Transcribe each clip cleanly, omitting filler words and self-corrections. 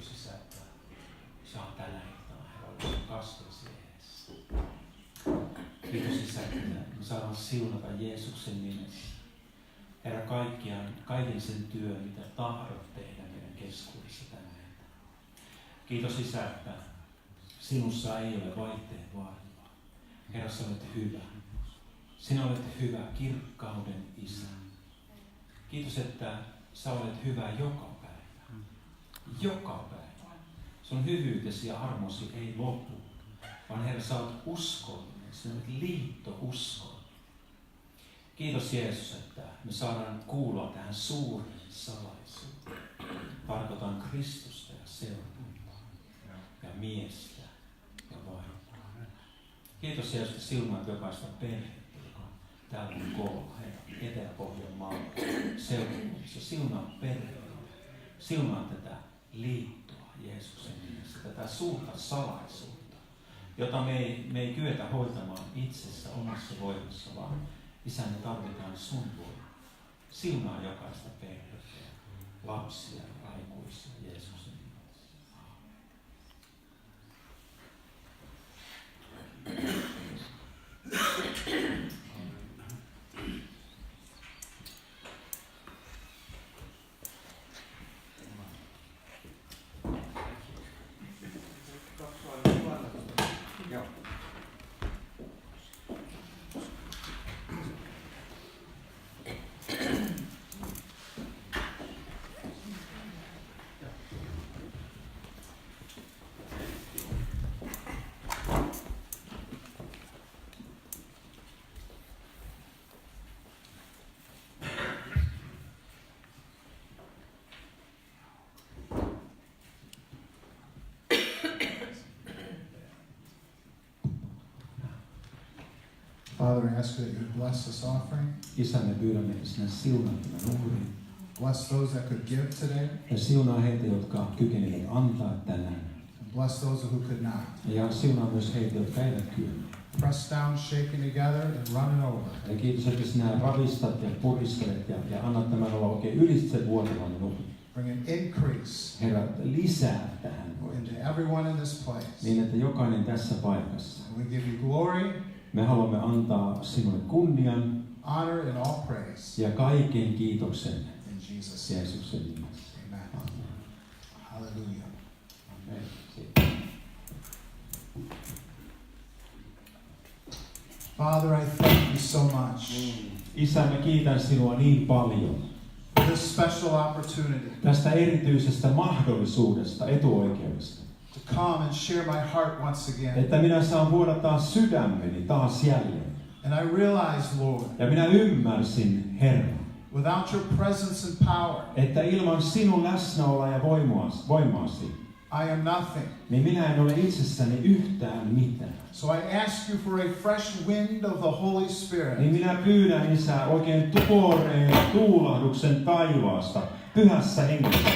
Kiitos Isä, että saan tällä iltana, Herra, kasvoisi edessä. Kiitos Isä, että me saadaan siunata Jeesuksen nimessä. Herra, kaiken sen työn, mitä tahdot tehdä meidän keskuudessa tänään. Kiitos Isä, että sinussa ei ole vaihteen vaaraa. Herra, sä olet hyvä. Sinä olet hyvä, kirkkauden Isä. Kiitos, että sä olet hyvä joka päivä. Joka päivä. Sun hyvyytesi ja armosi ei lopu, vaan Herra, sä olet uskollinen. Sinä olet liittouskollinen. Kiitos Jeesus, että me saadaan kuulla tähän suureen salaisuuteen. Tarkoitan Kristusta ja seurakuntaa ja miestä ja vaimoa. Kiitos Jeesus, että siunaat jokaista perhettä, joka täällä on koolla, Herra, Etelä-Pohjanmaalla seurakunnassa. Siunaa perhettä, siunaa tätä liittoa Jeesuksen nimessä, tätä suurta salaisuutta, jota me ei kyetä hoitamaan itsessä omassa voimassa, vaan Isä, me tarvitaan sun voimaa. Siunaa jokaista perhettä, lapsia ja aikuisia Jeesuksen nimessä. Father, I ask that you would bless this offering. Isä, me pyydämme, että sinä siunaat tämän uhrin. Bless those that could give today. Ja siunaa heitä, jotka kykenevät antaa tänään. And bless those who could not. Ja siunaa myös heitä, jotka eivät kykene. Press down, shaken together, and running over. Ja kiitos, että sinä ravistat ja puristelet ja annat tämän olla oikein ylitse vuotavan uhrin. Bring an increase Herra, lisää tähän into everyone in this place. niin, että jokainen tässä paikassa. And we give you glory, Me haluamme antaa sinulle kunnian honor, and all praise. ja kaiken kiitoksen In Jesus' Jeesuksen nimessä. Amen. Hallelujah. Amen. Father, I thank you so much Isä, mä kiitän sinua niin paljon for this special opportunity tästä erityisestä mahdollisuudesta, etuoikeudesta, to come and share my heart once again. että minä saan vuodattaa sydämeni taas jälleen. And I realize, Lord, Ja minä ymmärsin, Herra, without your presence and power, että ilman sinun läsnäoloa ja voimaasi, I am nothing. niin minä en ole itsessäni yhtään mitään. So I ask you for a fresh wind of the Holy Spirit. Niin minä pyydän, Isä, oikein tuoreen tuulahduksen taivaasta, pyhässä hengessä,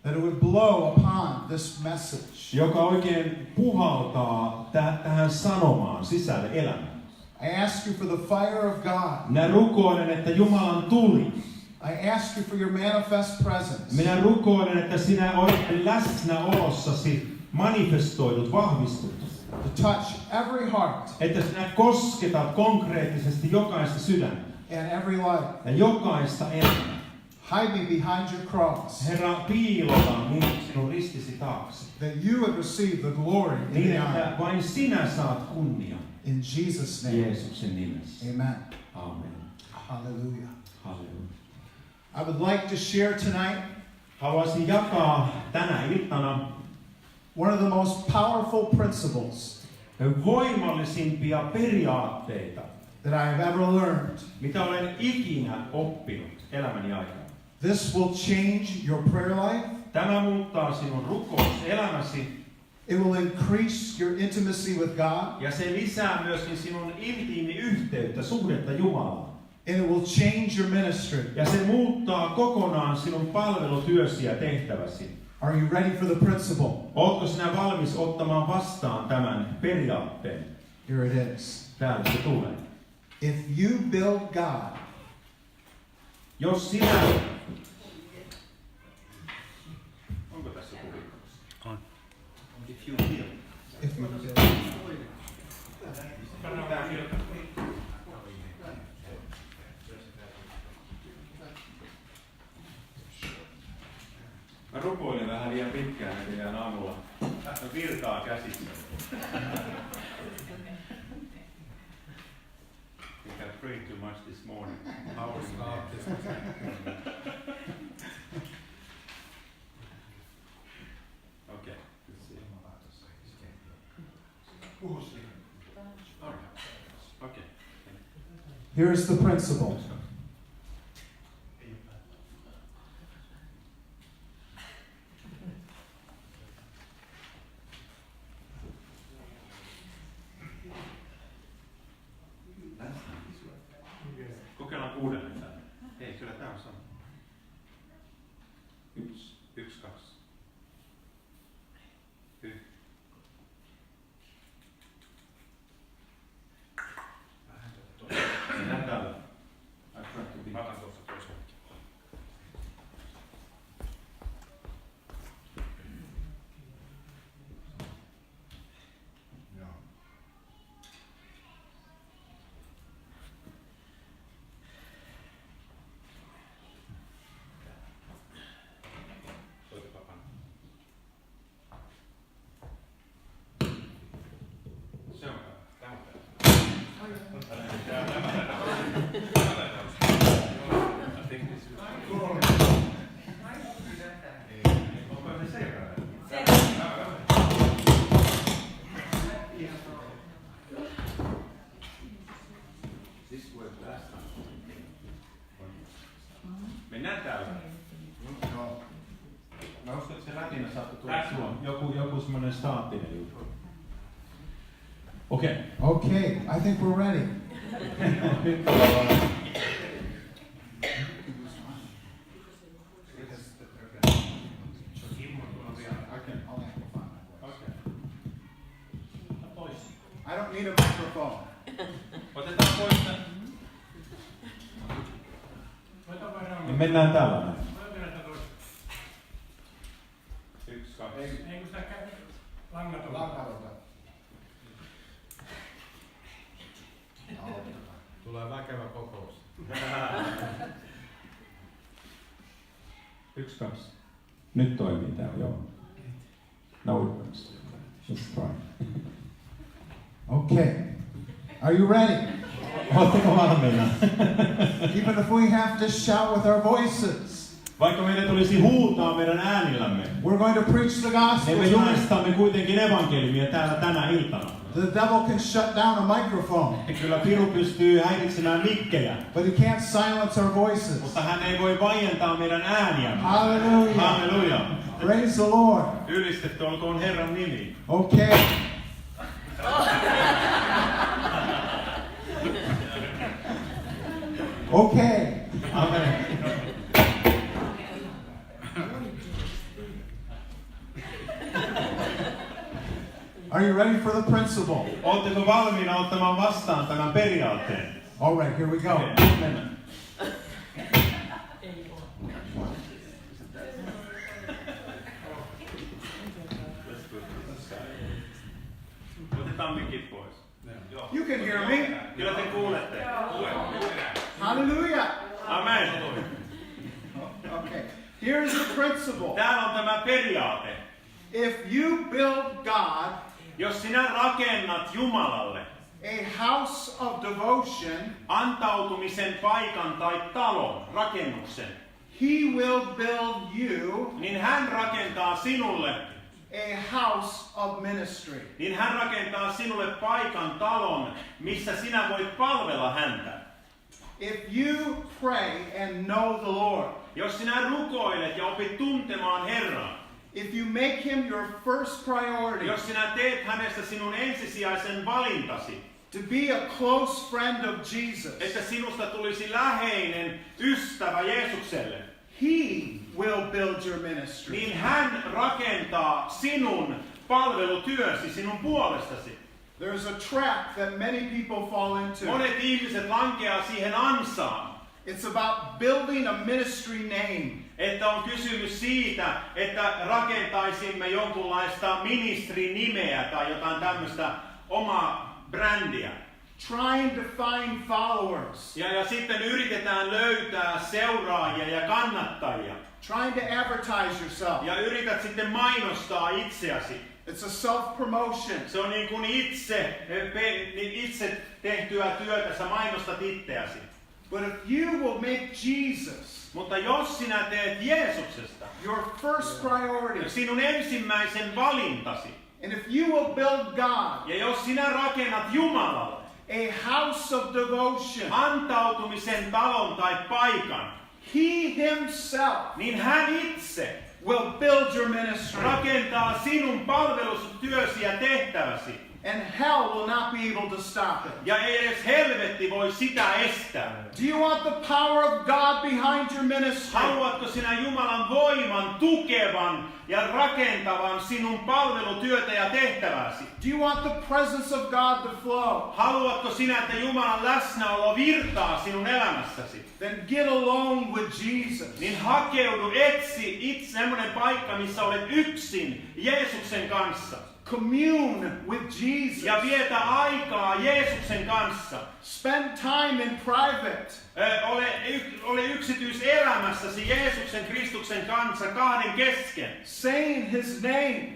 That it would blow upon this message. joka oikein puhaltaa tähän sanomaan sisälle elämään. I ask you for the fire of God. Minä rukoilen, että Jumalan tuli. I ask you for your manifest presence. Minä rukoilen, että sinä olet läsnäolossasi manifestoidut, vahvistut. To touch every heart Että sinä kosketat konkreettisesti jokaista sydäntä and every life. ja jokaista elämää. Hide me behind your cross. Herra, piilota minut sinun ristisi taakse. That you would receive the glory and Niin, the että honor. vain sinä saat kunnian. In Jesus' name. Jeesuksen nimessä. Amen. Amen. Hallelujah. Halleluja. I would like to share tonight Haluaisin jakaa tänä iltana one of the most powerful principles voimallisimpia periaatteita, that I have ever learned. mitä olen ikinä oppinut elämäni aikana. This will change your prayer life. Tämä muuttaa sinun rukouselämäsi It will increase your intimacy with God. ja se lisää myöskin sinun intiimi yhteyttä, suhdetta Jumalaan. And it will change your ministry. Ja se muuttaa kokonaan sinun palvelutyösi ja tehtäväsi. Are you ready for the principle? Ootko sinä valmis ottamaan vastaan tämän periaatteen? Here it is. Täällä se tulee. If you build God, Jos sinä... Onko tässä kuvikossa? rukoilin vähän liian pitkään näköjään aamulla. Virtaa käsissä. I have prayed too much this morning. Okay, let's see. Okay. Here's the principle. Kokeillaan uudelleen tänne. Ei, kyllä tää on sama. 1, 2. Mennään täällä. Mä otan tuossa toisen. Mennään täällä. No. Mä uskon, että se rätinä saattoi tulla joku semmoinen staattinen juttu. Okei. Okay, I think we're ready. I don't need a microphone. Otetaan pois. Niin mennään tällä näin. 1, 2. Ei kun sitä langatonta. Tulee väkevä kokous. 1, 2. Nyt toimii tää, joo. Now it works. Let's try. Okay. Are you ready? Oletteko valmiina? Even if we have to shout with our voices, Vaikka meidän tulisi huutaa meidän äänillämme, we're going to preach the gospel niin me tonight. julistamme kuitenkin evankeliumia täällä tänä iltana. The devil can shut down a microphone, Ja kyllä piru pystyy häiritsemään mikkejä, but he can't silence our voices. mutta hän ei voi vaientaa meidän ääniämme. Hallelujah. Halleluja. Praise the Lord. Ylistetty olkoon Herran nimi. Okay. Okay. Amen. Are you ready for the principle? Oletteko valmiina ottamaan vastaan tämän periaatteen? All right, here we go. Okei, mennään. Otetaan mikit pois. You can hear me. Kyllä te kuulette. Hallelujah. Amen. Okay. Here's the principle. Täällä on tämä periaate. If you build God Jos sinä rakennat Jumalalle a house of devotion, antautumisen paikan tai talon, rakennuksen, he will build you niin hän rakentaa sinulle, a house of ministry. niin hän rakentaa sinulle paikan, talon, missä sinä voit palvella häntä. If you pray and know the Lord, Jos sinä rukoilet ja opit tuntemaan Herran, if you make him your first priority, jos sinä teet hänestä sinun ensisijaisen valintasi, to be a close friend of Jesus, että sinusta tulisi läheinen ystävä Jeesukselle, he will build your ministry. niin hän rakentaa sinun palvelutyösi sinun puolestasi. There's a trap that many people fall into. Monet ihmiset lankeaa siihen ansaan, It's about building a ministry name. että on kysymys siitä, että rakentaisimme jonkunlaista ministrinimeä tai jotain tämmöistä omaa brändiä. trying to find followers, Ja sitten yritetään löytää seuraajia ja kannattajia. trying to advertise yourself. Ja yrität sitten mainostaa itseäsi. It's a self-promotion. Se on niin kuin itse tehtyä työtä, sä mainostat itseäsi. But if you will make Jesus Mutta jos sinä teet Jeesuksesta your first priority, sinun ensimmäisen valintasi, and if you will build God ja jos sinä rakennat Jumalalle a house of devotion, antautumisen talon tai paikan, He Himself niin hän itse will build your ministry, rakentaa sinun palvelustyösi ja tehtäväsi. and hell will not be able to stop it. Ja ei edes helvetti voi sitä estää. Do you want the power of God behind your ministry? Haluatko sinä Jumalan voiman tukevan ja rakentavan sinun palvelutyötä ja tehtäväsi? Do you want the presence of God to flow? Haluatko sinä, että Jumalan läsnäolo virtaa sinun elämässäsi? Then get alone with Jesus. Niin hakeudu, etsi semmoinen paikka, missä olet yksin Jeesuksen kanssa. Commune with Jesus. Ja vietä aikaa Jeesuksen kanssa. Spend time in private. Ole yksityiselämässäsi Jeesuksen Kristuksen kanssa kahden kesken. Saying His name.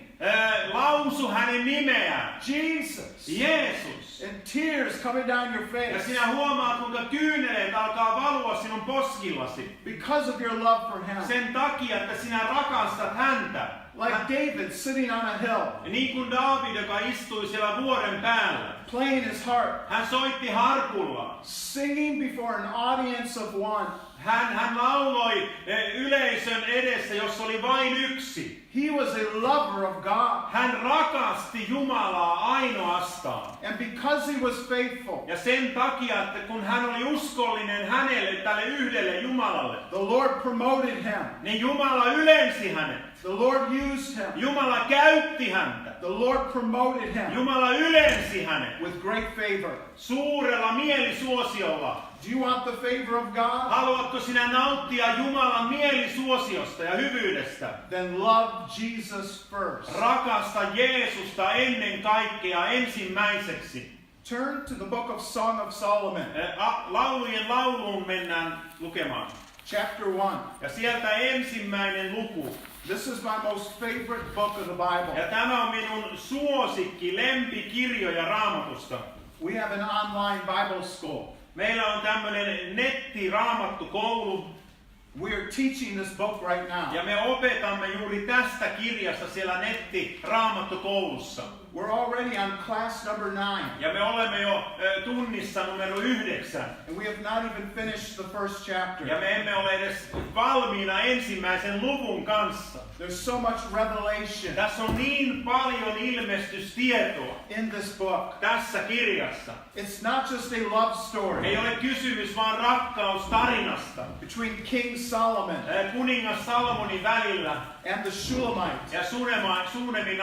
Lausu hänen nimeään. Jesus. Jeesus. And tears coming down your Ja face. sinä huomaat, kuinka kyyneleet alkaa valua sinun poskillasi. Because of your love for Him. Sen takia, että sinä rakastat häntä. Like David sitting on a hill, Niin kuin Daavid, joka istui siellä vuoren päällä. playing his harp, Hän soitti harpulla. singing before an audience of one. Hän lauloi yleisön edessä, jossa oli vain yksi. He was a lover of God. Hän rakasti Jumalaa ainoastaan. And because he was faithful, Ja sen takia, että kun hän oli uskollinen hänelle, tälle yhdelle Jumalalle, the Lord promoted him. niin Jumala ylensi hänet. The Lord used him. Jumala käytti häntä. The Lord promoted him Jumala ylensi hänet. with great favor. Suurella mielisuosiolla. Do you want the favor of God? Haluatko sinä nauttia Jumalan mielisuosiosta ja hyvyydestä? Then love Jesus first. Rakasta Jeesusta ennen kaikkea ensimmäiseksi. Turn to the book of Song of Solomon, Laulujen lauluun mennään lukemaan. chapter 1. Ja sieltä ensimmäinen luku. This is my most favorite book of the Bible. Ja tämä on minun suosikki, lempikirjoja Raamatusta. We have an online Bible school. Meillä on tämmöinen netti-raamattukoulu. We are teaching this book right now. Ja me opetamme juuri tästä kirjasta siellä netti-raamattukoulussa. We're already on class number 9. Ja me olemme jo tunnissa numero 9. And we have not even finished the first chapter. Ja me emme ole edes valmiina ensimmäisen luvun kanssa. There's so much revelation Tässä on niin paljon ilmestystietoa in this book. tässä kirjassa. It's not just a love story Ei ole kysymys vaan rakkaustarinasta. between King Solomon Kuningas Salomonin välillä and the Shulamite. ja Sunemin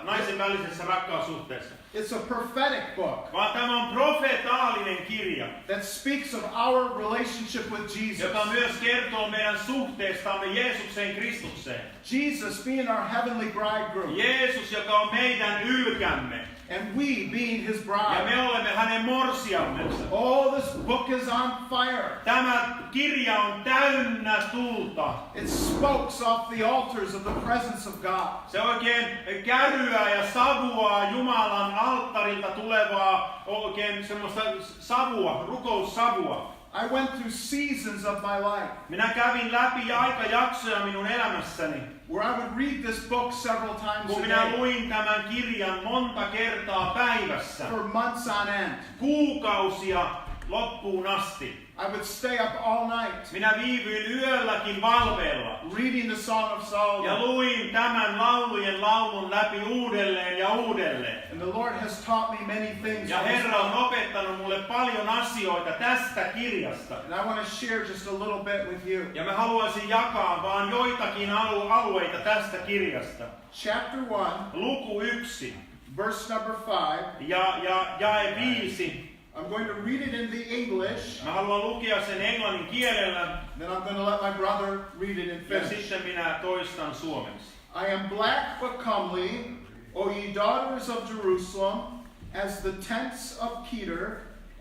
naisen välisessä rakkaussuhteessa. It's a prophetic book Vaan tämä on profetaalinen kirja, that speaks of our relationship with Jesus. joka myös kertoo meidän suhteestamme Jeesukseen Kristukseen. Jesus being our heavenly bridegroom, Jeesus, joka on meidän ylkämme. and we being His Ja bride. me olemme hänen morsiammensa. Oh, this book is on fire. Tämä kirja on täynnä tulta. It smokes off the altars of the presence of God. Se oikein käryää ja savuaa Jumalan alttarilta tulevaa oikein semmoista savua, rukoussavua. I went through seasons of my life Minä kävin läpi aikajaksoja minun elämässäni, where I would read this book several times kun a minä day luin tämän kirjan monta kertaa päivässä, for months on end. kuukausia loppuun asti. I would stay up all night Minä viivyin yölläkin valveilla reading the Song of ja Solomon. luin tämän laulujen laulun läpi uudelleen ja uudelleen. And the Lord has taught me many things. Ja from this Herra on book. opettanut mulle paljon asioita tästä kirjasta. And I want to share just a little bit with you. Ja mä haluaisin jakaa vaan joitakin alueita tästä kirjasta. Chapter 1, Luku 1 verse number 5. ja jae 5. I'm going to read it in the English, Mä haluan lukea sen englannin kielellä then I'm going to let my brother read it in ja Finnish. sitten minä toistan suomeksi. I am black but comely, O ye daughters of Jerusalem, as the tents of Kedar,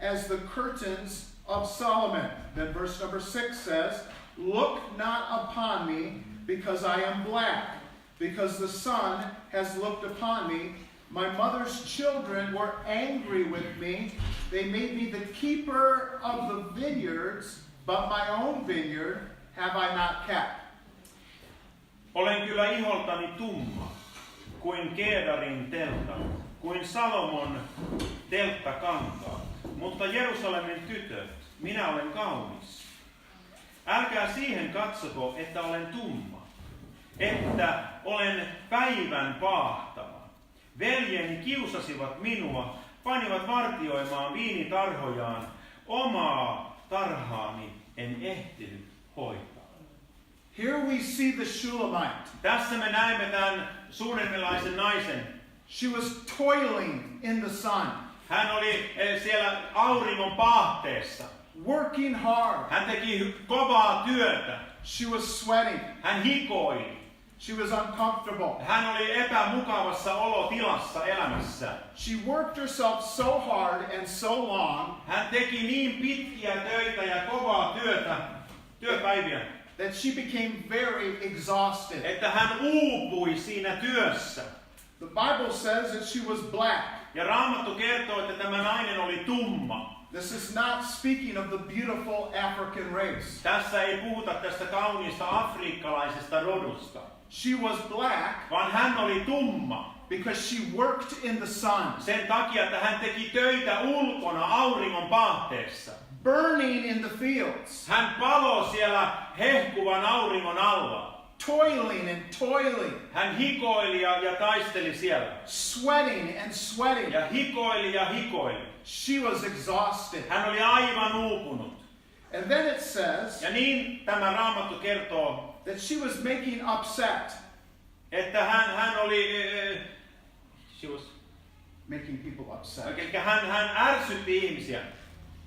as the curtains of Solomon. Then verse number 6 says, look not upon me, because I am black, because the sun has looked upon me. My mother's children were angry with me. They made me the keeper of the vineyards, but my own vineyard have I not kept. Olen kyllä iholtani tumma, kuin Keedarin teltta, kuin Salomon telttakankaat. Mutta Jerusalemin tytöt, minä olen kaunis. Älkää siihen katsoko, että olen tumma, että olen päivän paahtava. Veljeni kiusasivat minua, panivat vartioimaan viinitarhojaan. Omaa tarhaani en ehtinyt hoitaa. Here we see the Shulamite. Tässä me näemme tämän suunnitelmalaisen naisen. She was toiling in the sun, Hän oli siellä auringon paahteessa. working hard. Hän teki kovaa työtä. She was sweating. Hän hikoili. She was uncomfortable. Hän oli epämukavassa olotilassa elämässä. She worked herself so hard and so long Hän teki niin pitkiä töitä ja kovaa työpäiviä, that she became very exhausted. että hän uupui siinä työssä. The Bible says that she was black. Ja Raamattu kertoo, että tämä nainen oli tumma. This is not speaking of the beautiful African race. Tässä ei puhuta tästä kauniista afrikkalaisesta rodusta, She was black vaan hän oli tumma. because she worked in the sun, Sen takia, että hän teki töitä ulkona auringon paahteessa. burning in the fields, Hän paloi siellä hehkuvan auringon alla. toiling and toiling, Hän hikoili ja taisteli siellä. sweating and sweating. Ja hikoili ja hikoili. She was exhausted. Hän oli aivan uupunut. And then it says Ja niin tämä Raamattu kertoo, that she was making upset, että hän oli... she was, making people upset. eli hän ärsytti ihmisiä.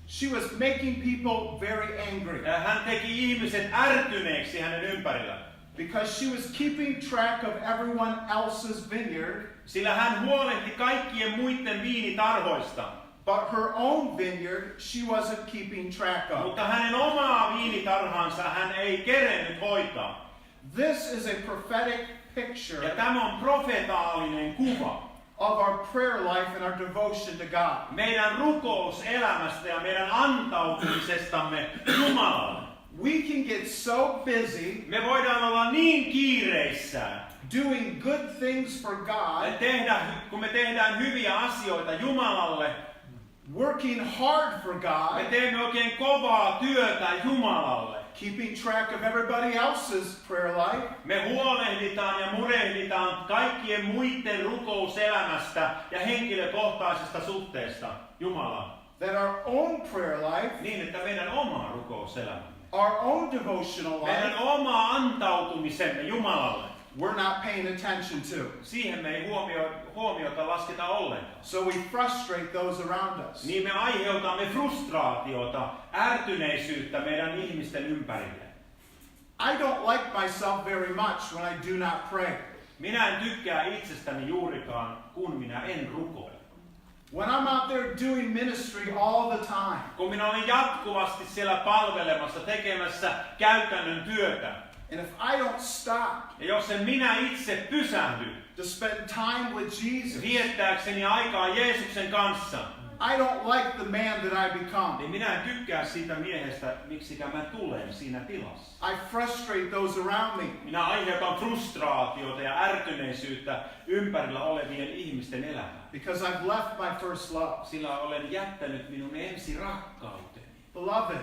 She was making people very angry Ja hän teki ihmiset ärtyneeksi hänen ympärillä. because she was keeping track of everyone else's vineyard, Sillä hän huolehti kaikkien muiden viinitarhoista. but her own vineyard she wasn't keeping track of. Mutta hänen omaa viinitarhansa hän ei kerennyt hoitaa. This is a prophetic Ja picture tämä on profetaalinen kuva of our prayer life and our devotion to God. meidän rukouselämästä ja meidän antautumisestamme Jumalalle. We can get so busy Me voidaan olla niin kiireissään, doing good things for God, kun me tehdään hyviä asioita Jumalalle, working hard for me God, teemme oikein kovaa työtä Jumalalle. keeping track of everybody else's prayer life, Me huolehditaan ja murehditaan kaikkien muiden rukouselämästä ja henkilökohtaisesta suhteesta Jumalaan. that our own prayer life, Niin, että meidän oma rukouselämä, our own devotional meidän life, oma antautumisemme Jumalalle, we're not paying attention to. siihen me ei huomiota lasketa ollenkaan. So we frustrate those around us. Niin me aiheutamme frustraatiota, ärtyneisyyttä meidän ihmisten ympärille. I don't like myself very much when I do not pray. Minä en tykkää itsestäni juurikaan, kun minä en rukoile. When I'm out there doing ministry all the time, Kun minä olen jatkuvasti siellä palvelemassa, tekemässä käytännön työtä, and if I don't stop ja jos en minä itse pysähdy to spend time with Jesus, viettääkseni aikaa Jeesuksen kanssa, I don't like the man that I become. niin minä en tykkää siitä miehestä, miksikä mä tulen siinä tilassa. I frustrate those around me. Minä aiheutan frustraatiota ja ärtyneisyyttä ympärillä olevien ihmisten elämään. Because I've left my first love. Sillä olen jättänyt minun ensirakkauteni. Beloved,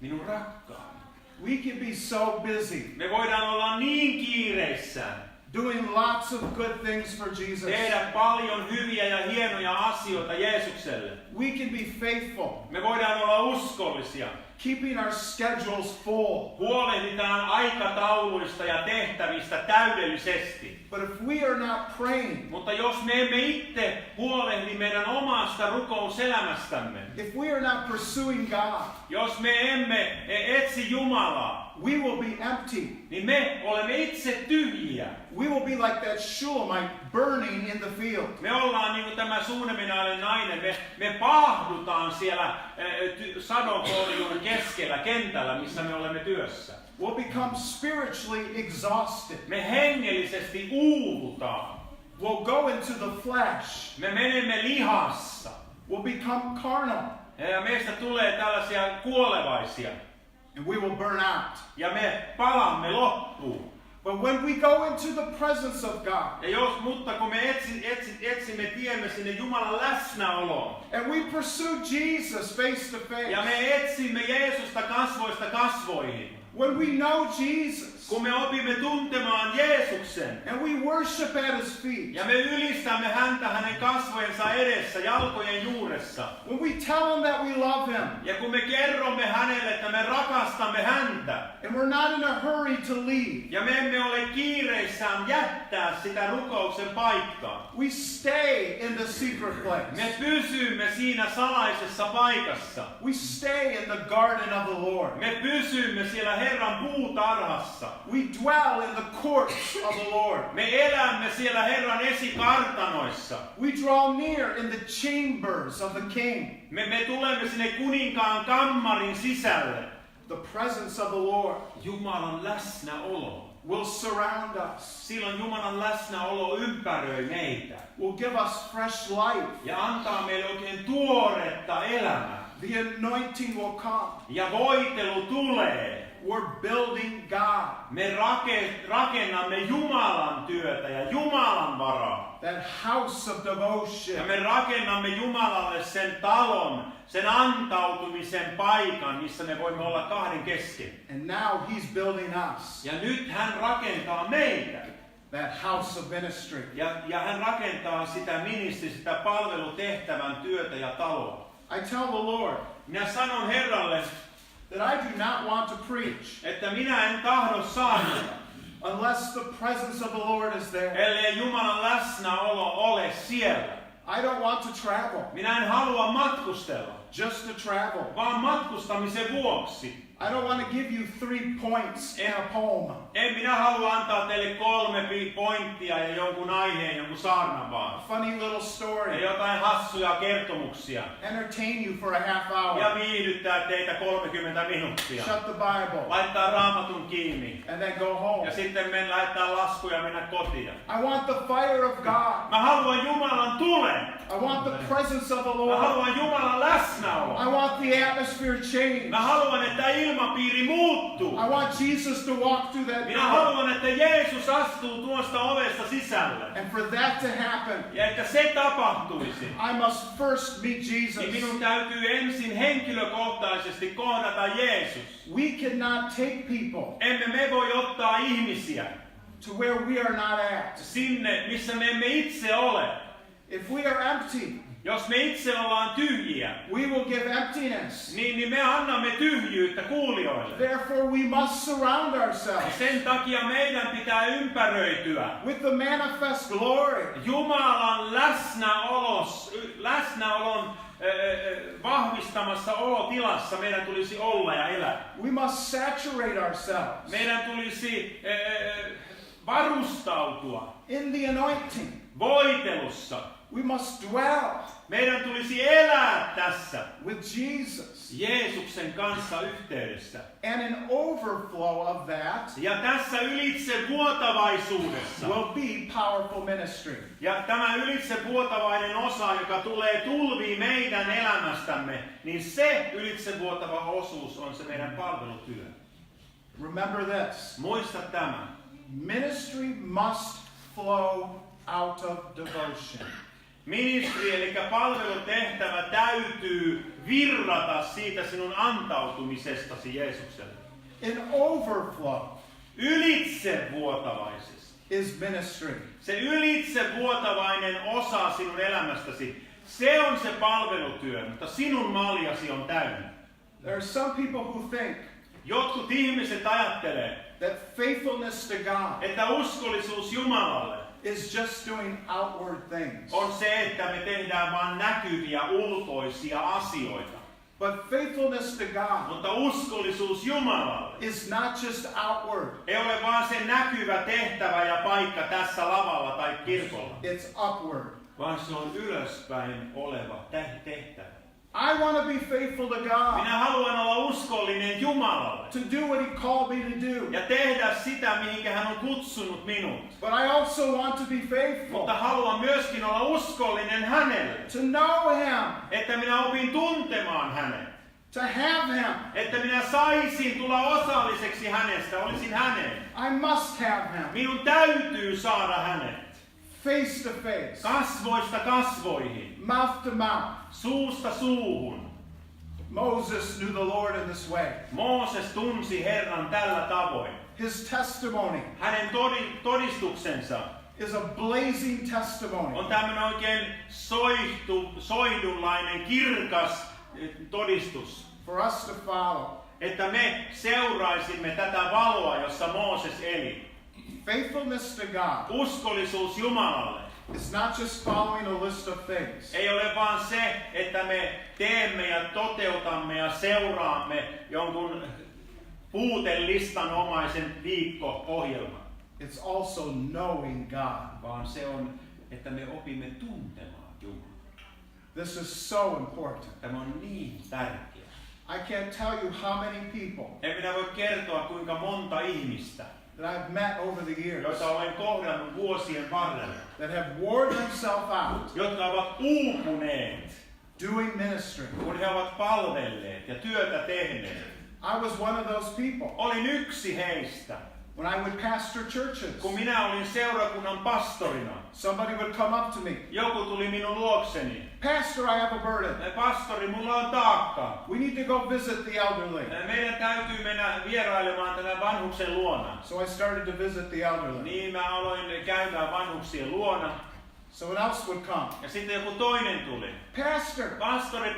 Minun rakkaani. we can be so busy Me voidaan olla niin kiireissään, doing lots of good things for Jesus. tehdä paljon hyviä ja hienoja asioita Jeesukselle. We can be faithful, Me voidaan olla uskollisia. keeping our schedules full. Huolehditaan aikatauluista ja tehtävistä täydellisesti. But if we are not praying, Mutta jos me emme itse huolehdi meidän omasta rukouselämästämme, if we are not pursuing God, jos me emme etsi Jumalaa, we will be empty. niin me olemme itse tyhjiä. We will be like that Shulamite burning in the field. Me ollaan niin kuin tämä suuneminainen nainen. Me paahdutaan siellä sadonkorjuun keskellä kentällä, missä me olemme työssä. We'll become spiritually exhausted. Me hengellisesti uuvutaan. We'll go into the flesh. Me menemme lihassa. We'll become carnal. Ja meistä tulee tällaisia kuolevaisia. And we will burn out. Ja me palamme loppuun. But when we go into the presence of God, Mutta kun me etsimme tiemme sinne Jumalan läsnäoloon. and we pursue Jesus face to Ja face, me etsimme Jeesusta kasvoista kasvoihin. when we know Jesus, Kun me opimme tuntemaan Jeesuksen. and we worship at His feet, Ja me ylistämme häntä hänen kasvojensa edessä, jalkojen juuressa. when we tell Him that we love Him, Ja kun me kerromme hänelle, että me rakastamme häntä. and we're not in a hurry to leave, Ja me emme ole kiireissään jättää sitä rukouksen paikkaa. we stay in the secret place. Me pysymme siinä salaisessa paikassa. We stay in the garden of the Lord. Me pysymme siellä Herran puutarhassa. We dwell in the courts of the Lord. Me elämme siellä Herran esikartanoissa. We draw near in the chambers of the King. Me tulemme sinne kuninkaan kammarin sisälle. The presence of the Lord Jumalan läsnäolo. will surround us, Silloin Jumalan läsnäolo ympäröi meitä. will give us fresh life. Ja antaa meille oikein tuoretta elämää. The anointing will come. Ja voitelu tulee. We're building God, Me rakennamme Jumalan työtä ja Jumalan varaa. that house of Ja devotion. me rakennamme Jumalalle sen talon, sen antautumisen paikan, missä me voimme olla kahden kesken. And now He's building us, Ja nyt hän rakentaa meitä. that house of ministry. Ja hän rakentaa sitä sitä palvelutehtävän työtä ja taloa. I tell the Lord Minä sanon Herralle, that I do not want to preach että minä en tahdo saada, unless the presence of the Lord is there. ellei Jumalan läsnäolo ole siellä. I don't want to travel Minä en halua matkustella, just to travel. vaan matkustamisen vuoksi. I don't want to give you 3 points in a poem. En minä halua antaa teille 3 pointtia ja jonkun aiheen, jonkun saarnan vaan. Funny little Ja story. jotain hassuja kertomuksia. Entertain you for a half Ja hour. viihdyttää teitä 30 minuuttia. Shut the Bible. Laittaa raamatun kiinni. And then go home. Ja sitten laittaa laskuja ja mennä kotiin. I want the fire of God. Mä haluan Jumalan tulen. I want the presence of the Mä Lord. haluan Jumalan läsnäoloa. I want the atmosphere change. Mä haluan, että ilmapiiri muuttuu. I want Jesus to walk through that Minä door. haluan, että Jeesus astuu tuosta ovesta sisälle. And for that to happen, Ja että se tapahtuisi, I must first meet niin Jesus. minun täytyy ensin henkilökohtaisesti kohdata Jeesus. We cannot take people Emme me voi ottaa ihmisiä to where we are not at. sinne, missä me emme itse ole. If we are empty, Jos me itse ollaan tyhjiä, we will give emptiness. niin me annamme tyhjyyttä kuulijoille. Therefore, we must surround Ja ourselves sen takia meidän pitää ympäröityä with the manifest glory. Jumalan läsnäolon vahvistamassa olotilassa meidän tulisi olla ja elää. We must saturate ourselves Meidän tulisi varustautua in the anointing. voitelussa. We must dwell Meidän tulisi elää tässä with Jesus. Jeesuksen kanssa yhteydessä. And an overflow of that Ja tässä ylitsevuotavaisuudessa. will be powerful ministry. Ja tämä ylitsevuotavainen osa, joka tulee tulviin meidän elämästämme, niin se ylitsevuotava osuus on se meidän palvelutyö. Remember this. Muista tämä. Ministry must flow out of devotion. Ministeri, eli palvelutehtävä täytyy virrata siitä sinun antautumisestasi Jeesukselle. An overflow Ylitsevuotavaisesti. is ministry. Se ylitsevuotavainen osa sinun elämästäsi, se on se palvelutyö, mutta sinun maljasi on täynnä. There are some people who think Jotkut ihmiset ajattelee, that faithfulness to God että uskollisuus Jumalalle is just doing outward things. on se, että me tehdään vain näkyviä ulkoisia asioita. But faithfulness to God Mutta uskollisuus Jumalalle is not just outward, ei ole vaan se näkyvä tehtävä ja paikka tässä lavalla tai kirkolla, it's upward. vaan se on ylöspäin oleva tehtävä. I want to be faithful to God, Minä haluan olla uskollinen Jumalalle to do what He called me to do. ja tehdä sitä, mihinkä hän on kutsunut minut. But I also want to be faithful Mutta haluan myöskin olla uskollinen hänelle, to know Him, että minä opin tuntemaan hänet, to have Him. että minä saisin tulla osalliseksi hänestä, olisin hänen. I must have Him Minun täytyy saada hänet. face to face, Kasvoista kasvoihin, mouth to mouth. suusta suuhun. Moses knew the Lord in this way. Mooses tunsi Herran tällä tavoin. His testimony Hänen todistuksensa is a blazing testimony. on tämmöinen oikein soihdunlainen, kirkas todistus. For us to follow. Että me seuraisimme tätä valoa, jossa Mooses eli. Faithfulness to God Uskollisuus Jumalalle is not just following a list of things. ei ole vaan se, että me teemme ja toteutamme ja seuraamme jonkun puutelistanomaisen viikko-ohjelman, It's also knowing God. vaan se on, että me opimme tuntemaan Jumalaa. This is so important. Tämä on niin tärkeää. I can't tell you how many people En minä voi kertoa, kuinka monta ihmistä, that I've met over the years joita olen kohdannut vuosien varrella, that have worn themselves out jotka ovat uupuneet, doing ministry. kun he ovat palvelleet ja työtä tehneet. I was one of those people. Olin yksi heistä. When I would pastor churches, Kun minä olin seurakunnan pastorina, somebody would come up to me. joku tuli minun luokseni. Pastor, I have a burden. Pastori, mulla on taakka. We need to go visit the elderly. Meidän täytyy mennä vierailemaan tämän vanhuksen luona. So I started to visit the elderly. Niin mä aloin käymään vanhuksien luona. Someone else would come. Ja sitten joku toinen tuli. Pastor, Pastori,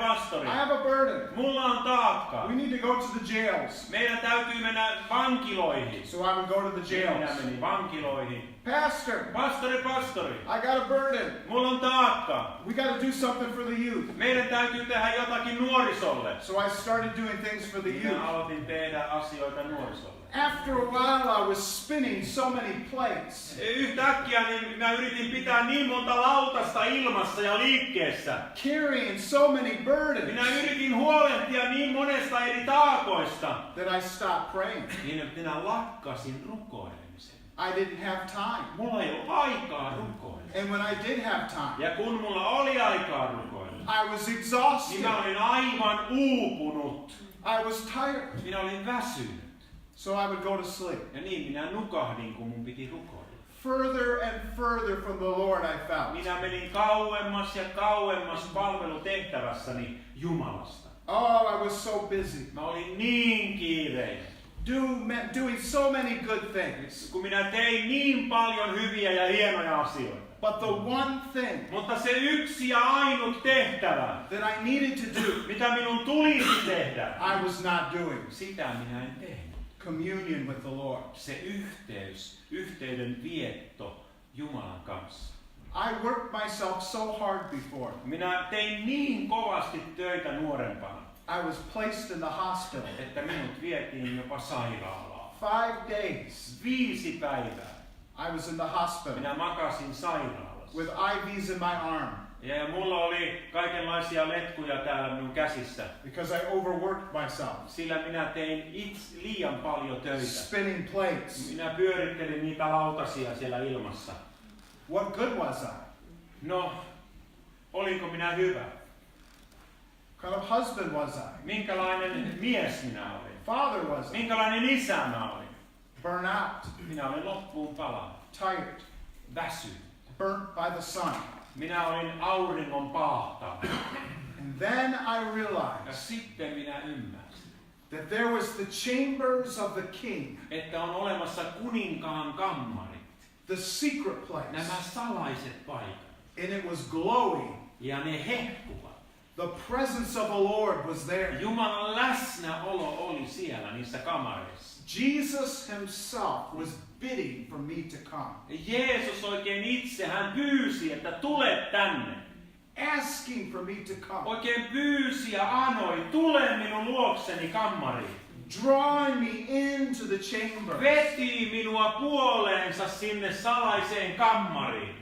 I have a burden. mulla on taakka. We need to go to the jails. Meidän täytyy mennä vankiloihin. So I would go to the Minä jails. menin vankiloihin. Pastor, Pastori, I got a burden. mulla on taakka. We got to do something for the youth. Meidän täytyy tehdä jotakin nuorisolle. So I started doing things for the Minä youth. aloitin tehdä asioita nuorisolle. After a while, I was spinning so many plates, Yhtäkkiä niin minä yritin pitää niin monta lautasta ilmassa ja liikkeessä. carrying so many Minä burdens, yritin huolehtia niin monesta eri taakoista, that I stopped praying. niin että minä lakkasin rukoilemisen. I didn't have time. Mulla ei ollut aikaa rukoilla. And when I did have time, Ja kun mulla oli aikaa rukoilla, I was niin exhausted. mä olin aivan uupunut. I was tired. Minä olin väsynyt. So I would go to sleep. Ja niin minä nukahdin, kun mun piti rukoilla. Further and further from the Lord I felt. Minä menin kauemmas ja kauemmas palvelutehtävässäni Jumalasta. Oh, I was so busy. Mä olin niin kiireinen. Doing so many good things. Kun minä tein niin paljon hyviä ja hienoja asioita. But the one thing Mutta se yksi ja ainut tehtävä, that I needed to do, mitä minun tulisi tehdä, I was not doing. sitä minä en tehnyt. Communion with the Lord. Se yhteyden vietto Jumalan kanssa. I worked myself so hard before. Minä tein niin kovasti töitä nuorempana, I was placed in the hospital. että minut vietiin jopa sairaalaan. 5 days 5 päivää I was in the hospital minä makasin sairaalassa. with IVs in my arm Ja mulla oli kaikenlaisia letkuja täällä minun käsissä, because I overworked myself. sillä minä tein liian paljon töitä. Spinning plates. Minä pyörittelin niitä lautasia siellä ilmassa. What good was I? No, olinko minä hyvä? What kind of husband was I? Minkälainen mies minä olin? Father was I? Minkälainen isä mä olin? Burnt out. Minä olin loppuun palannut. Tired. Väsynyt. Burnt by the sun. Minä olin auringon paahtava. And then I Ja realized sitten minä ymmärsin, that there was the chambers of the king, että on olemassa kuninkaan kammarit. the secret place, Nämä salaiset paikat. and it was glowing. Ja ne hehkuvat. The presence of the Lord was there. Jumalan läsnäolo oli siellä niissä kamareissa. Jesus himself was bidding for me to come. Jeesus oikein itse, hän pyysi, että tule tänne. asking for me to come, Oikein pyysi ja anoi, tule minun luokseni kammariin. drawing me into the chamber. Veti minua puoleensa sinne salaiseen kammariin.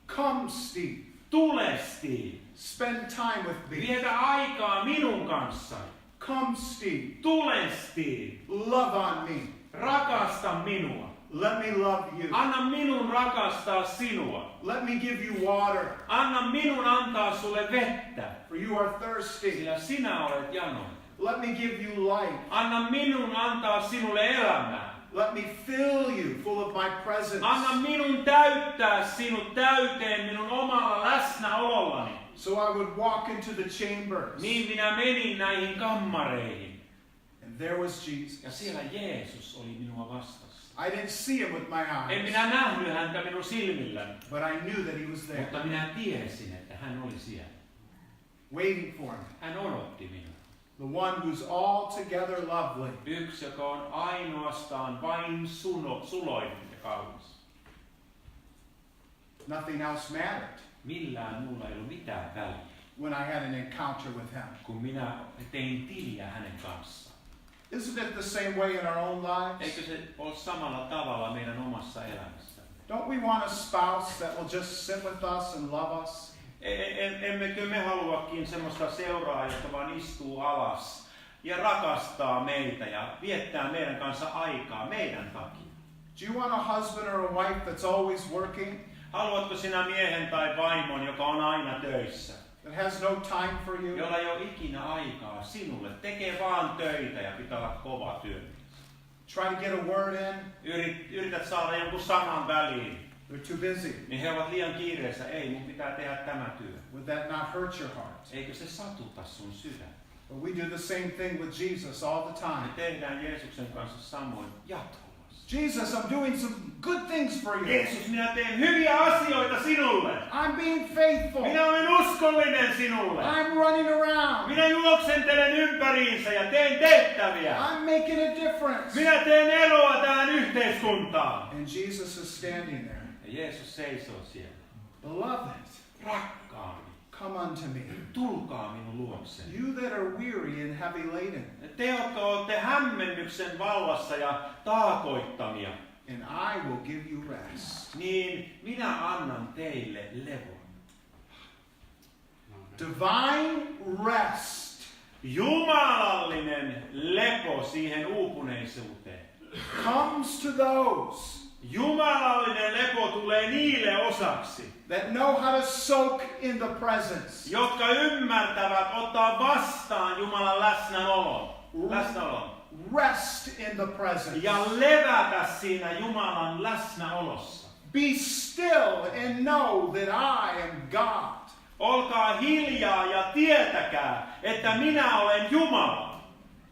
Come, Steve. Tule, Steve. Spend time with me. Vietä aikaa minun kanssani. Come, Steve. Tule, Steve. Love on me. Rakasta minua. Let me love you. Anna minun rakastaa sinua. Let me give you water, Anna minun antaa sulle vettä, for you are thirsty. sillä sinä olet janoinen. Let me give you life. Anna minun antaa sinulle elämää. Let me fill you full of my presence. Anna minun täyttää sinut täyteen minun omalla läsnäolollani. So I would walk into the chambers. Niin minä menin näihin kammareihin. And there was Jesus. Ja siellä Jeesus oli minua vastassa. I didn't see him with my En eyes, minä nähnyt häntä minun silmilläni, but I knew that he was there, mutta minä tiesin, että hän oli siellä. waiting for me. Hän odotti minua. The one who's altogether lovely. Yksi, joka on ainoastaan vain suloinen ja kaunis. Nothing else mattered Millään muulla ei ollut mitään väliä, when I had an encounter with him. kun minä tein tiliä hänen kanssaan. Isn't it the same way in our own lives? Eikö se ole samalla tavalla meidän omassa elämässä? Don't we want a spouse that will just sit with us and love us? Emmekö me haluakin semmoista seuraajaa, joka vaan istuu alas ja rakastaa meitä ja viettää meidän kanssa aikaa meidän takia? Do you want a husband or a wife that's always working, Haluatko sinä miehen tai vaimon, joka on aina töissä, that has no time for you? jolla ei ole ikinä aikaa sinulle, tekee vaan töitä ja pitää olla kova työ? Try to get a word in, Yrität saada jonkun sanan väliin, they're too busy. niin he ovat liian kiireessä. Ei, mun pitää tehdä tämä työ. Would that not hurt your heart? Eikö se satuta sun sydän? But we do the same thing with Jesus all the Me time. tehdään Jeesuksen kanssa samoin jatkuvasti. Jesus, I'm doing some good things for you. Jeesus, minä teen hyviä asioita sinulle. I'm being faithful. Minä olen uskollinen sinulle. I'm running around. Minä juoksentelen ympäriinsä ja teen tehtäviä. I'm making a difference. Minä teen eroa tähän yhteiskuntaan. And Jesus is standing there. Ja Jeesus seisoo siellä. Beloved, Rakkaani, come unto me. tulkaa minun luokseni. You that are weary and heavy laden, Te, jotka olette hämmennyksen vallassa ja taakoittamia, and I will give you rest. niin minä annan teille levon. Divine rest Jumalallinen lepo siihen uupuneisuuteen. comes to those Jumalallinen lepo tulee niille osaksi, that know how to soak in the presence. jotka ymmärtävät ottaa vastaan Jumalan läsnäolon Rest in the presence. ja levätä siinä Jumalan läsnäolossa. Be still and know that I am God. Olkaa hiljaa ja tietäkää, että minä olen Jumala.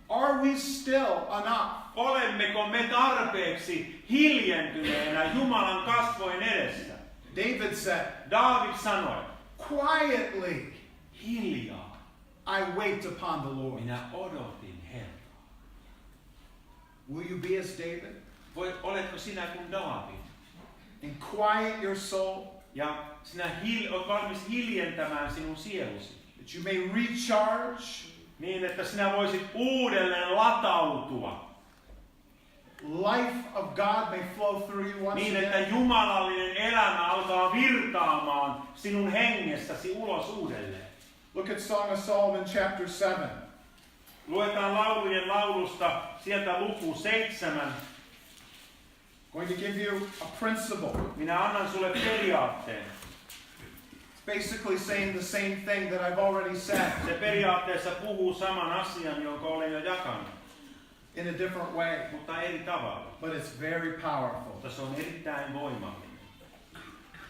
Are we still enough? Olemmeko me tarpeeksi hiljentyneenä Jumalan kasvojen edessä? David said, Daavid sanoi, quietly hiljaa I wait upon the Lord. minä odotin Herraa. Will you be as David Oletko sinä kuin Daavid? and quiet your soul Ja sinä olet valmis hiljentämään sinun sielusi, that you may recharge? niin että sinä voisit uudelleen latautua, Life of God may flow through you once niin että again. jumalallinen elämä alkaa virtaamaan sinun hengestäsi ulos uudelleen. Look at Song of Solomon chapter 7. Luetaan laulujen laulusta sieltä luku 7. Going to give you a principle. Minä annan sulle periaatteen. It's basically saying the same thing that I've already said Se periaatteessa puhuu saman asian, jonka olen jo jakanut, in a different way, mutta eri tavalla. but it's very powerful. Mutta se on erittäin voimallinen.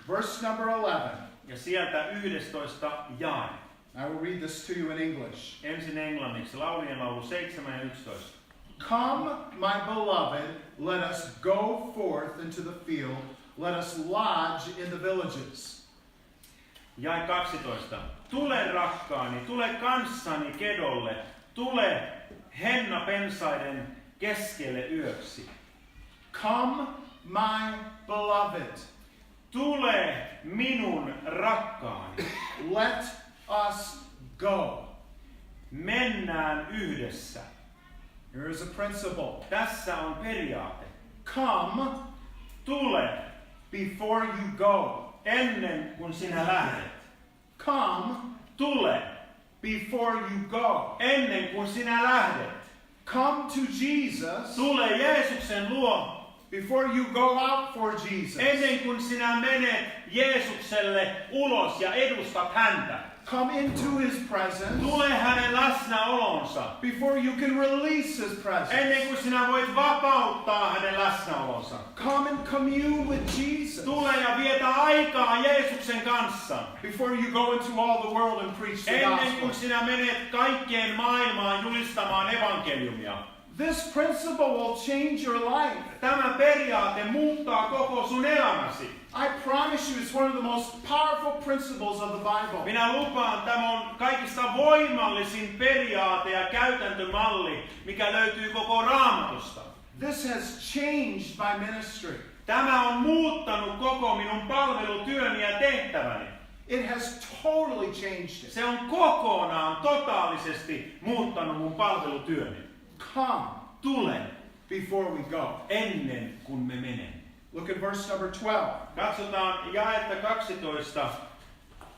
Verse number 11. Ja sieltä 11 jae. I will read this to you in English. Ensin englanniksi, laulujen laulu 7 ja 11. Come, my beloved, let us go forth into the field. Let us lodge in the villages. Jae 12. Tule rakkaani, tule kanssani kedolle, tule hennapensaiden keskelle yöksi. Come, my beloved. Tule minun rakkaani. Let us go. Mennään yhdessä. Here is a principle. Tässä on periaate. Come Tule before you go. ennen kuin sinä lähdet. Come Tule before you go. ennen kuin sinä lähdet. Come to Jesus Tule Jeesuksen luo before you go out for Jesus. ennen kuin sinä menet Jeesukselle ulos ja edustat häntä. Come into his presence Tule hänen läsnäolonsa before you can release his presence. ennen kuin sinä voit vapauttaa hänen läsnäolonsa. Come and commune with Jesus Tule ja vietä aikaa Jeesuksen kanssa before you go into all the world and preach the ennen kuin gospel. sinä menet kaikkeen maailmaan julistamaan evankeliumia. This principle will change your life. Tämä periaate muuttaa koko sun elämäsi. I promise you it's one of the most powerful principles of the Bible. Minä lupaan, tämä on kaikista voimallisin periaate ja käytäntömalli, mikä löytyy koko Raamatusta. This has changed my ministry. Tämä on muuttanut koko minun palvelutyöni ja tehtäväni. It has totally changed it. Se on kokonaan, totaalisesti muuttanut mun palvelutyöni. Come Tule before we go. ennen kuin me menemme. Look at verse number 12. Katsotaan jaetta 12.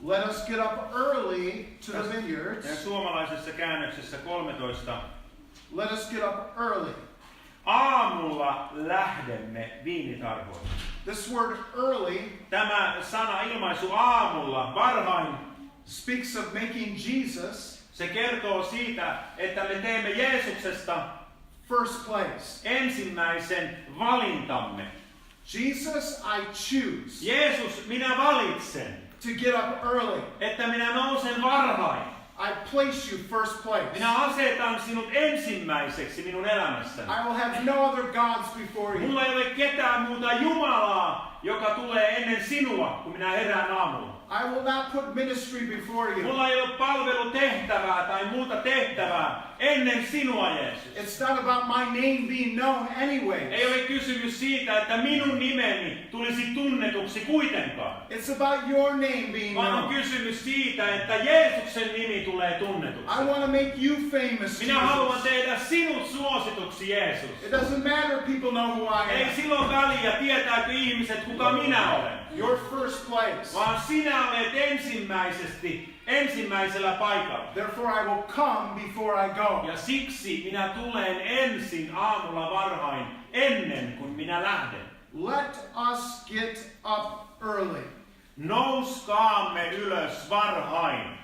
Let us get up early to the Ja vineyards. suomalaisessa käännöksessä 13. Let us get up early. Aamulla lähdemme viinitarhoille. This word early Tämä sana ilmaisu aamulla, varhain, speaks of making Jesus se kertoo siitä, että me teemme Jeesuksesta first place. ensimmäisen valintamme. Jesus, I choose Jeesus, minä valitsen, to get up early. että minä nousen varhain. I place you first place. Minä asetan sinut ensimmäiseksi minun elämässäni. I will have no other gods before you. Mulla ei ole ketään muuta Jumalaa, joka tulee ennen sinua, kun minä herään aamulla. I will not put ministry before you. Mulla ei ole palvelutehtävää tai muuta tehtävää ennen sinua, Jeesus. It's not about my name being known anyway. Ei ole kysymys siitä, että minun nimeni tulisi tunnetuksi kuitenkaan. It's about your name being Vaan on known. kysymys siitä, että Jeesuksen nimi tulee tunnetuksi. I want to make you famous, Minä haluan Jesus. tehdä sinut suosituksi, Jeesus. It doesn't matter if people know who I Ei am. silloin väliä, tietääkö ihmiset, kuka minä olen. You're first place. Vaan sinä olet ensimmäisellä paikalla. Therefore I will come before I go. Ja siksi minä tulen ensin aamulla varhain, ennen kuin minä lähden. Let us get up early. Nouskaamme ylös varhain.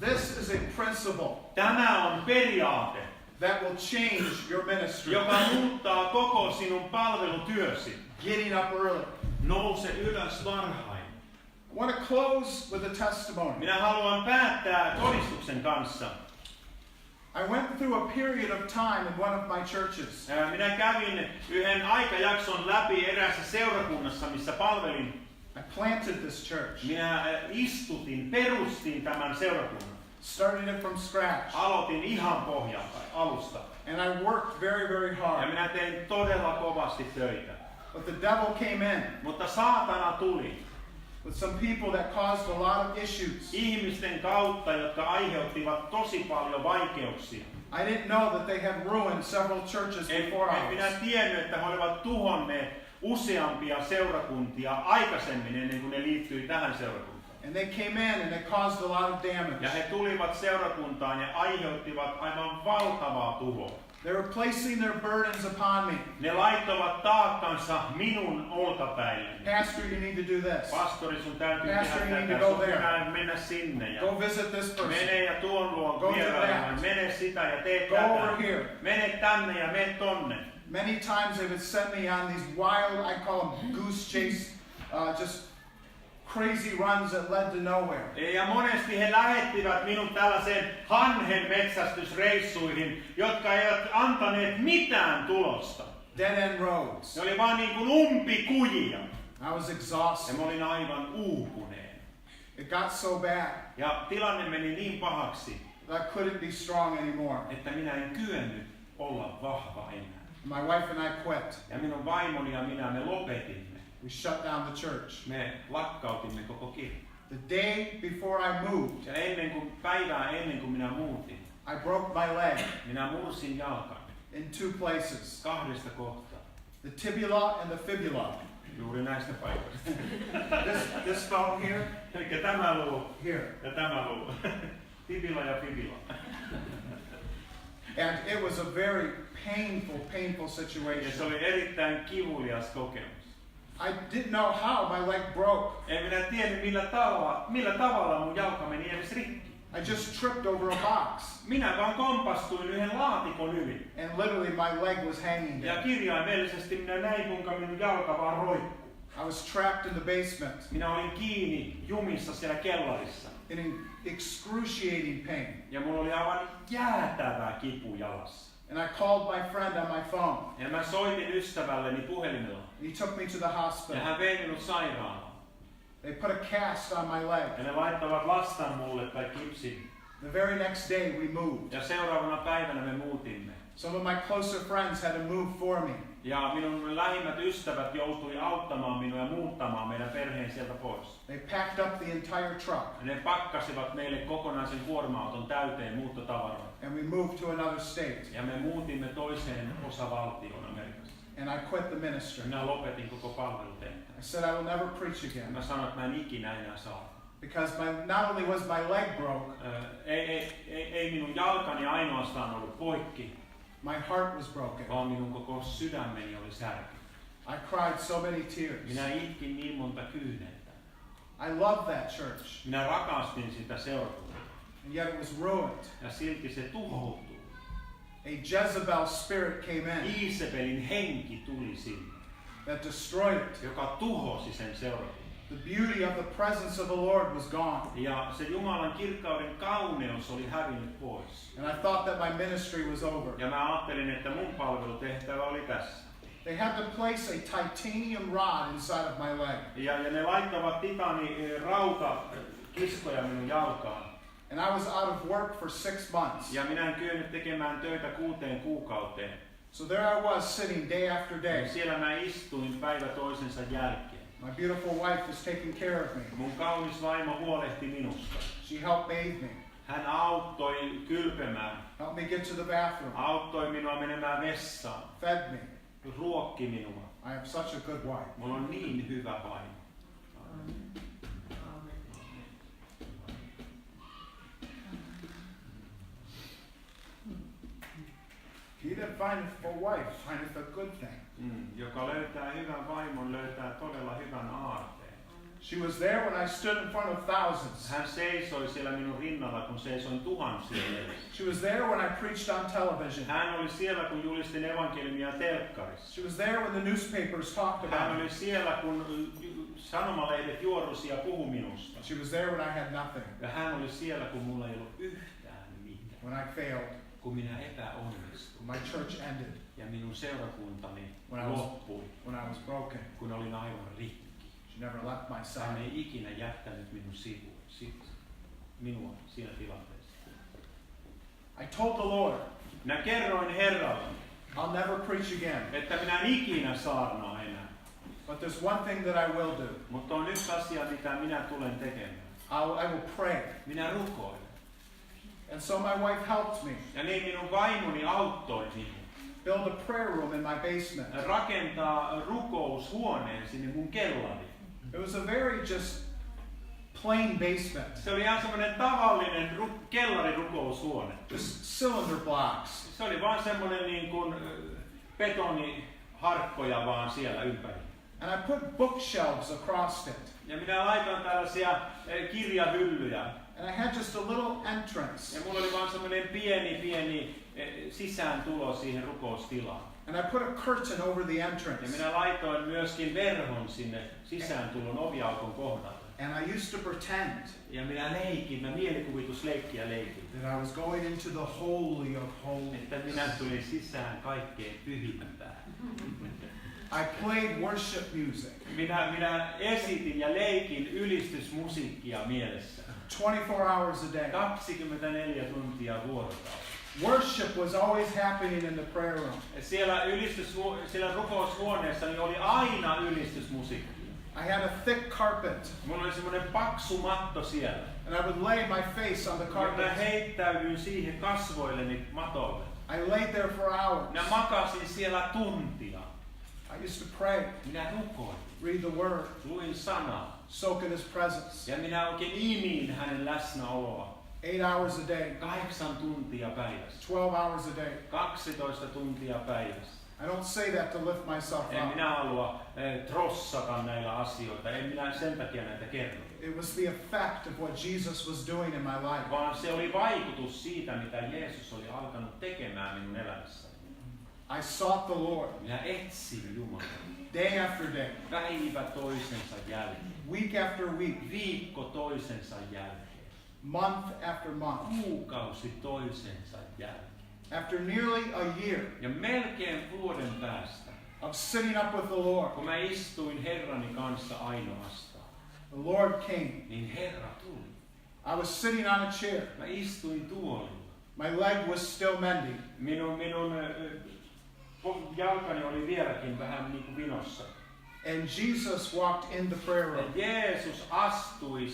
This is a principle Tämä on periaate, that will change your ministry. joka muuttaa koko sinun palvelutyösi. Getting up early. Nouse ylös varhain. I want to close with a testimony. Minä haluan päättää todistuksen kanssa. I went through a period of time in one of my churches. Minä kävin yhden aikajakson läpi eräässä seurakunnassa, missä palvelin. I planted this church. Minä perustin tämän seurakunnan. Started it from scratch. Aloitin ihan pohjalta, alusta. And I worked very, very Ja hard. minä tein todella kovasti töitä. But the devil came in Mutta saatana tuli with some people that caused a lot of issues. ihmisten kautta, jotka aiheuttivat tosi paljon vaikeuksia. I didn't know that they had ruined several churches before En minä ours. tiennyt, että he olivat tuhonneet useampia seurakuntia aikaisemmin ennen kuin ne liittyi tähän seurakuntaan. And they came in and they caused a lot of Ja damage. he tulivat seurakuntaan ja aiheuttivat aivan valtavaa tuhoa. They were placing their burdens upon me. Ne laittoivat taakkansa minun olkapäilleni. Pastor, you need to do this. Pastori, sun täytyy Pastor, tehdä you need tätä, to go sun there. pitää mennä sinne. Ja Go visit this person. mene ja tuon luon Go to vierailemaan, that. mene sitä ja tee Go over tätä. here. Mene tänne ja mene tonne. Many times they would send me on these wild, I call them goose chase, just crazy runs that led to nowhere. Ja monesti he lähettivät minut tällaiseen hanhen metsästysreissuihin, jotka eivät antaneet mitään tulosta. Dead end roads. Ne oli vaan niin kuin umpikujia. I was Ja exhausted. mä olin aivan uupuneen. It got so bad Ja tilanne meni niin pahaksi, that I couldn't be strong anymore. että minä en kyennyt olla vahva enää. My wife and I quit. Ja minun vaimoni ja minä me lopetimme. We shut down the church. Me lakkautimme koko kirkon. The day before I moved, Ja päivää ennen kuin minä muutin, I broke my leg minä mursin jalkan in 2 places. 2 kohtaa. The tibula and the fibula. Juuri näistä paikoista. This bone here, Eli tämä luu here. ja tämä luu. Tibila ja fibila. And it was a very painful Ja se situation. oli erittäin kivulias kokemus. I didn't know how my leg broke. En minä tiennyt millä tavalla mun jalka meni edes rikki. I just tripped over a box, Minä vaan kompastuin yhden laatikon yli. and literally my leg was hanging Ja there. kirjaimellisesti minä näin, kuinka minun jalka vaan roikkui. I was trapped in the basement Minä olin kiinni jumissa siellä kellarissa. in excruciating pain. Ja mulla oli aivan jäätävä kipu jalassa. And I called my friend on my phone. Ja mä soitin ystävälleni puhelimella. He took me to the Ja hospital. hän vei minut sairaalaan. They put a cast on my leg. Ja ne laittavat lastan mulle tai kipsin. The very next day we moved. Ja seuraavana päivänä me muutimme. Some of my closer friends had to move for me. Ja minun lähimmät ystävät joutui auttamaan minua ja muuttamaan meidän perheen sieltä pois. They packed up the entire truck, Ja ne pakkasivat meille kokonaisen kuorma-auton täyteen muuttotavaroita. and we moved to another state. Ja me muutimme toiseen osavaltioon Amerikassa. And I quit the ministry. Minä lopetin koko palvelutehtävän. I said I will never preach again. Mä sanoin, että mä en ikinä enää saa. Because not only was my leg broke, Ei minun jalkani ainoastaan ollut poikki, my heart was broken. vaan minun koko sydämeni oli särky. I cried so many tears. Minä itkin niin monta kyynettä. I loved that church, Minä rakastin sitä seurakuntaa. and yet it was ruined. Ja silti se tuhoutui. A Jezebel spirit came in Iisebelin henki tuli sinne, that destroyed it. joka tuhosi sen seurakunnan. The beauty of the presence of the Lord was gone. Ja se Jumalan kirkkauden kauneus oli hävinnyt pois. And I thought that my ministry was over. Ja mä ajattelin, että mun palvelutehtävä oli tässä. They had to place a titanium rod inside of my leg. Ja ne laittavat rauta kiskoja minun jalkaan. And I was out of work for 6 months. Ja minä en kyennyt tekemään töitä 6 kuukauteen. So there I was sitting day after day. Ja siellä mä istuin päivä toisensa jälkeen. My beautiful wife was taking care of me. Mun kaunis vaimo huolehti minusta. She helped bathe me, Hän auttoi kylpemään, helped me get to the bathroom, auttoi minua menemään vessaan, fed me. ruokki minua. I have such a good wife. Mulla on niin hyvä vaimo. He that findeth a wife findeth a good thing. Joka löytää hyvän vaimon, löytää todella hyvän aarteen. She was there when I stood in front of thousands. Hän seisoi siellä minun rinnalla, kun seisoin tuhansien edessä. She was there when I preached on television. Hän oli siellä, kun julistin evankeliumia telkkarissa. She was there when the newspapers talked Hän about oli me. siellä, kun sanomalehdet juorusi ja puhui minusta. She was there when I had nothing, Ja hän oli siellä, kun mulla ei ollut yhtään mitään. when I failed, Kun minä epäonnistuin. when my church ended, Ja minun seurakuntani When I was- loppui, when I was broken. kun olin aivan rikki. She never left my Hän side. ei ikinä jättänyt minua siinä tilanteessa. I told the Lord, Minä kerroin Herralle, I'll never preach again, että minä en ikinä saarnaa enää. but there's one thing that I will do. Mutta on yksi asia, mitä minä tulen tekemään. I will pray. Minä rukoilen. And so my wife helped me Ja niin minun vaimoni auttoi minua. build a prayer room in my basement. Rakentaa rukoushuoneen sinne mun kellariin. It was a very just plain basement, Se oli ihan semmoinen tavallinen kellarirukoushuone. just cylinder blocks. Se oli vaan semmoinen niin kuin betoniharkkoja vaan siellä ympäri. And I put bookshelves across it. Ja minä laitoin tällaisia kirjahyllyjä. And I had just a little entrance. Ja mulla oli vaan semmoinen pieni sisääntulo siihen rukoustilaan. And I put a curtain over the Ja entrance. minä laitoin myöskin verhon sinne sisääntulon oviaukon kohdalle. And I used to pretend Ja minä mielikuvitusleikkiä leikin. that I was going into the holy of holies. Että minä tulin sisään kaikkein pyhimpään. I played worship music Minä esitin ja leikin ylistysmusiikkia mielessä. 24 hours a day. 24 tuntia vuorokaudessa. Worship was always happening in the prayer room. Siellä rukoushuoneessa niin oli aina ylistysmusiikki. I had a thick carpet, Mulla oli semmoinen paksu matto siellä. and I would lay my face on the Ja mä carpet. heittäydyin siihen kasvoilleni matolle. I laid there for hours. Minä makasin siellä tuntia. I used to pray, Minä rukoin, read the word, luin sanaa. soak in his presence. Ja minä oikein imin hänen läsnäoloa. 8 hours a day, 8 tuntia päivässä. 12 hours a day. 12 tuntia päivässä. I don't say that to lift myself En up. minä halua trossata näillä asioita. En minä sen takia näitä kerro. It was the effect of what Jesus was doing in my life. Vaan se oli vaikutus siitä, mitä Jeesus oli alkanut tekemään minun elämässäni. I sought the Lord Minä etsin Jumalaa. day after day, Päivä toisensa jälkeen. week after week, Viikko toisensa jälkeen. month after month. Kuukausi toisensa jälkeen. After nearly a year Ja melkein vuoden päästä, of sitting up with the Lord, kun mä istuin Herrani kanssa ainoastaan, the Lord came. niin Herra tuli. I was sitting on a chair. Mä istuin tuolilla. My leg was still mending. Minun jalkani oli vieläkin vähän niin kuin vinossa. And Jesus walked in the prayer room. Ja Jeesus astui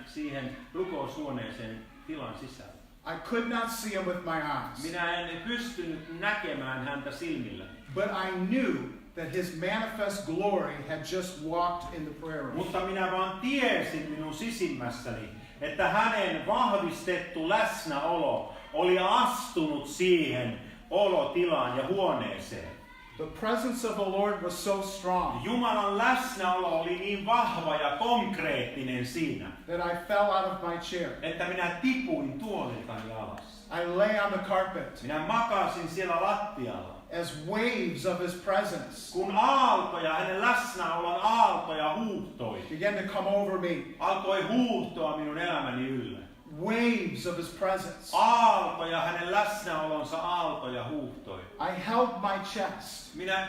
siihen rukoushuoneeseen tilan sisälle. I could not see him with my eyes, Minä en pystynyt näkemään häntä silmillä. but I knew that his manifest glory had just walked in the prayer room. Mutta minä vaan tiesin minun sisimmässäni, että hänen vahvistettu läsnäolo oli astunut siihen olotilaan ja huoneeseen. The presence of the Lord was so strong Jumalan läsnäolo oli niin vahva ja konkreettinen siinä, that I fell out of my chair. että minä tipuin tuoliltani alas. I lay on the carpet Minä makasin siellä lattialla, as waves of his presence kun aaltoja, hänen läsnäolon aaltoja huuhtoi. began to come over me. Alkoi huuhtoa minun elämäni yllä. Waves of his presence. Aaltoja, hänen läsnäolonsa aaltoja huuhtoi. I held my chest. Minä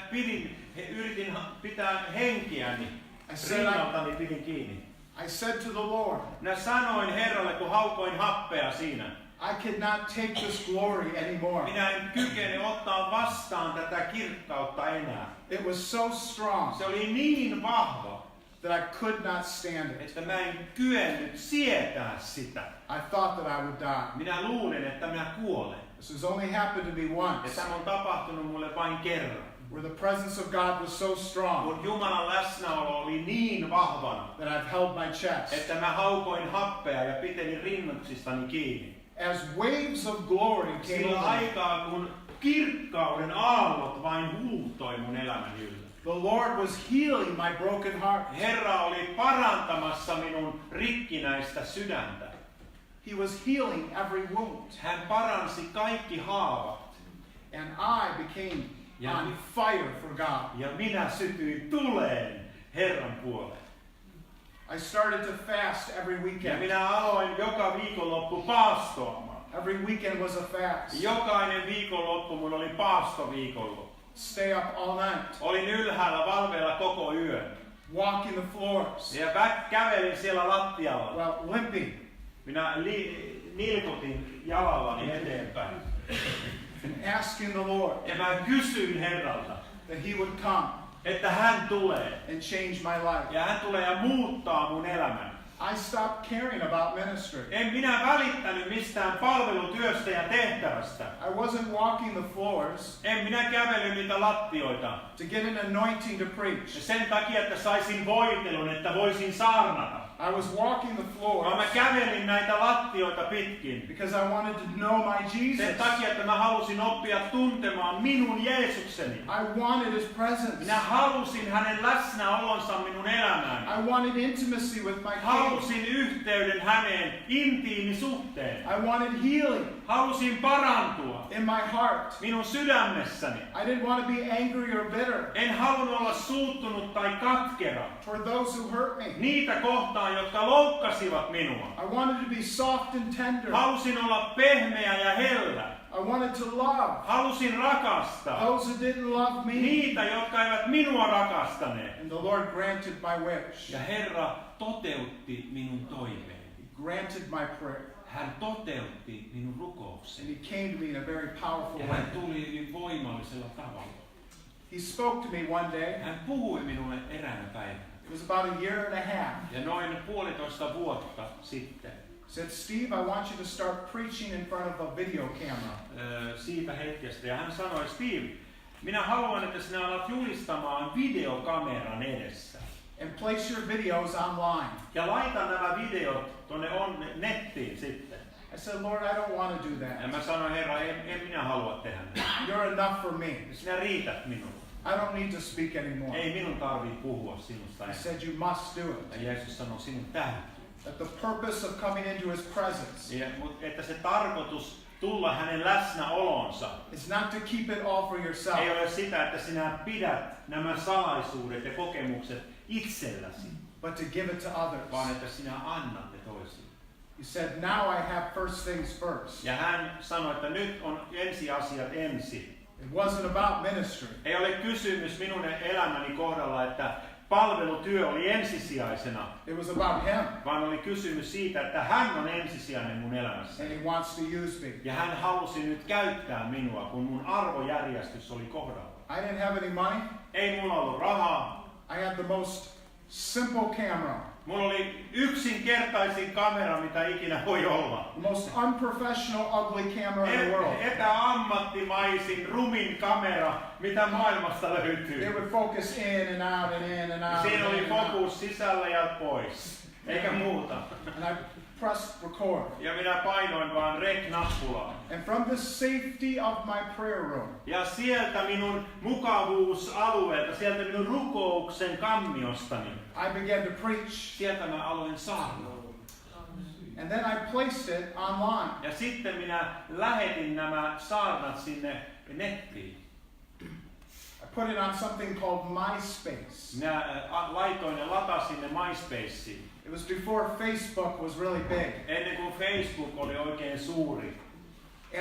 yritin pitää henkiäni, rinnaltani pidin kiinni. I said to the Lord, Minä sanoin Herralle, kun haukoin happea siinä, I could not take this glory anymore. minä en kykene ottaa vastaan tätä kirkkautta enää. It was so strong Se oli niin vahva, that I could not stand it. että mä en kyennyt sietää sitä. I thought that I would die. Minä luulin, että minä kuolen. This has only happened to me Ja once, tämä on tapahtunut mulle vain kerran. where the presence of God was so strong Kun Jumalan läsnäolo oli niin vahvana, that I've held my chest. että mä haukoin happea ja pitelin rinnuksistani kiinni. As waves of glory came Sillä over me, aikaa, kun kirkkauden aallot vain huuhtoi mun elämäni yllä. the Lord was healing my broken heart. Herra oli parantamassa minun rikkinäistä sydäntä. He was healing every wound. Hän paransi kaikki haavat. And I became on fire for God. Ja minä sytyin tuleen Herran puoleen. I started to fast every Ja weekend. minä aloin joka viikonloppu paastoamaan. Every weekend was a fast. Jokainen viikonloppu mun oli paastoviikonloppu. Stay up all night. Olin ylhäällä valveilla koko yön. Walking the floors. Ja kävelin siellä lattialla. Well, limping. Minä nilkutin jalallani eteenpäin. And asking the Lord Ja mä kysyin Herralta, that He would come että hän tulee. and change my life. Ja hän tulee ja muuttaa mun elämän. I stopped caring about ministry. En minä välittänyt mistään palvelutyöstä ja tehtävästä. I wasn't walking the floors En minä kävellyt niitä lattioita. to get an anointing to preach. Sen takia, että saisin voitelun, että voisin saarnata. I was walking the Vaan mä floors kävelin näitä lattioita pitkin. because I wanted to know my Sen Jesus. takia, että mä halusin oppia tuntemaan minun Jeesukseni. I wanted His presence. Minä halusin hänen läsnäolonsa minun elämään. I wanted intimacy with my King. Halusin yhteyden häneen, intiimisuhteen. I wanted healing Halusin parantua in my heart. minun sydämessäni. I didn't want to be angry or bitter En halunnut olla suuttunut tai katkera toward those who hurt me. niitä kohtaan, jotka loukkasivat minua. I wanted to be soft and tender. Halusin olla pehmeä ja hellä. I wanted to love Halusin rakastaa those who didn't love me. niitä, jotka eivät minua rakastaneet. And the Lord granted my wish. Ja Herra toteutti minun toiveeni. He granted my prayer. hän toteutti minun rukoukseni. And he came to me in a very powerful Ja way. hän tuli hyvin voimallisella tavalla. He spoke to me one day. Hän puhui minulle eräänä päivänä. It was about a year and a half. Ja noin 1,5 vuotta sitten. He said, Steve, I want you to start preaching in front of a video camera. Siitä hetkestä. Ja hän sanoi, Steve, minä haluan, että sinä alat julistamaan videokameran edessä. And place your videos online. Ja laita nämä videot tuonne nettiin sitten. I said, Lord, I don't want to do Ja that. mä sanoin, Herra, en minä halua tehdä näin. You're enough for me. Sinä riität minulle. I don't need to speak anymore. Ei minun tarvitse puhua sinusta He enää. said, you must do it. Ja Jeesus sanoi, sinun täytyy. That the purpose of coming into his presence Mutta että se tarkoitus tulla hänen läsnäolonsa is not to keep it all for yourself, ei ole sitä, että sinä pidät nämä salaisuudet ja kokemukset itselläsi, but to give it to others. vaan että sinä annat ne toisille. He said, now I have first things first. Ja hän sanoi, että nyt on ensiasiat ensin. It wasn't about ministry. Ei ole kysymys minun elämäni kohdalla, että palvelutyö oli ensisijaisena, It was about him, vaan oli kysymys siitä, että hän on ensisijainen mun elämässä. and he wants to use me. Ja hän halusi nyt käyttää minua, kun mun arvojärjestys oli kohdalla. I didn't have any money. Ei mulla ollut rahaa. I had the most simple camera, Mulla oli yksinkertaisin kamera, mitä ikinä voi olla. the most unprofessional, ugly camera in the world. Epäammattimaisin, rumin kamera, mitä maailmasta It löytyy. would focus in and out and in and out. Siinä and oli in and out. fokus sisällä ja pois, eikä muuta. And I pressed record. Ja minä painoin vaan rec-nappulaa. And from the safety of my prayer room, Ja sieltä minun mukavuusalueelta, sieltä minun rukouksen kammiostani, I began to preach. sieltä mä aloin saarnaa. And then I placed it online. Ja sitten minä lähetin nämä saarnat sinne nettiin. I put it on something called MySpace. Minä laitoin ja latasin ne MySpaceen. It was before Facebook was really big. Ennen kuin Facebook oli oikein suuri.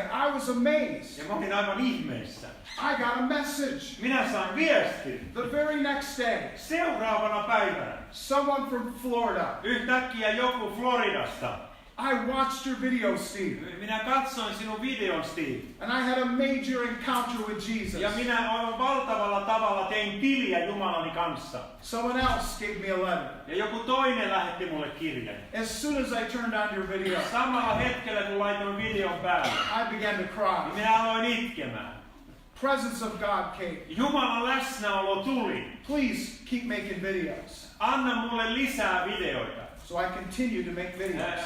And I was amazed. Ja mä olin aivan ihmeessä. I got a message. Minä sain viestin. The very next day, Seuraavana päivänä. someone from Florida. Yhtäkkiä joku Floridasta. I watched your video, Steve. Minä katsoin sinun videon, Steve. And I had a major encounter with Jesus. Ja minä aivan valtavalla tavalla tein tiliä Jumalani kanssa. Someone else gave me a letter. Ja joku toinen lähetti mulle kirjan. As soon as I turned on your video, Samalla hetkellä kun laitoin videon päälle, I began to niin cry. minä aloin itkemään. Presence of God came. Jumalan läsnäolo tuli. Please keep making videos. Anna mulle lisää videoita. So I continued to make videos.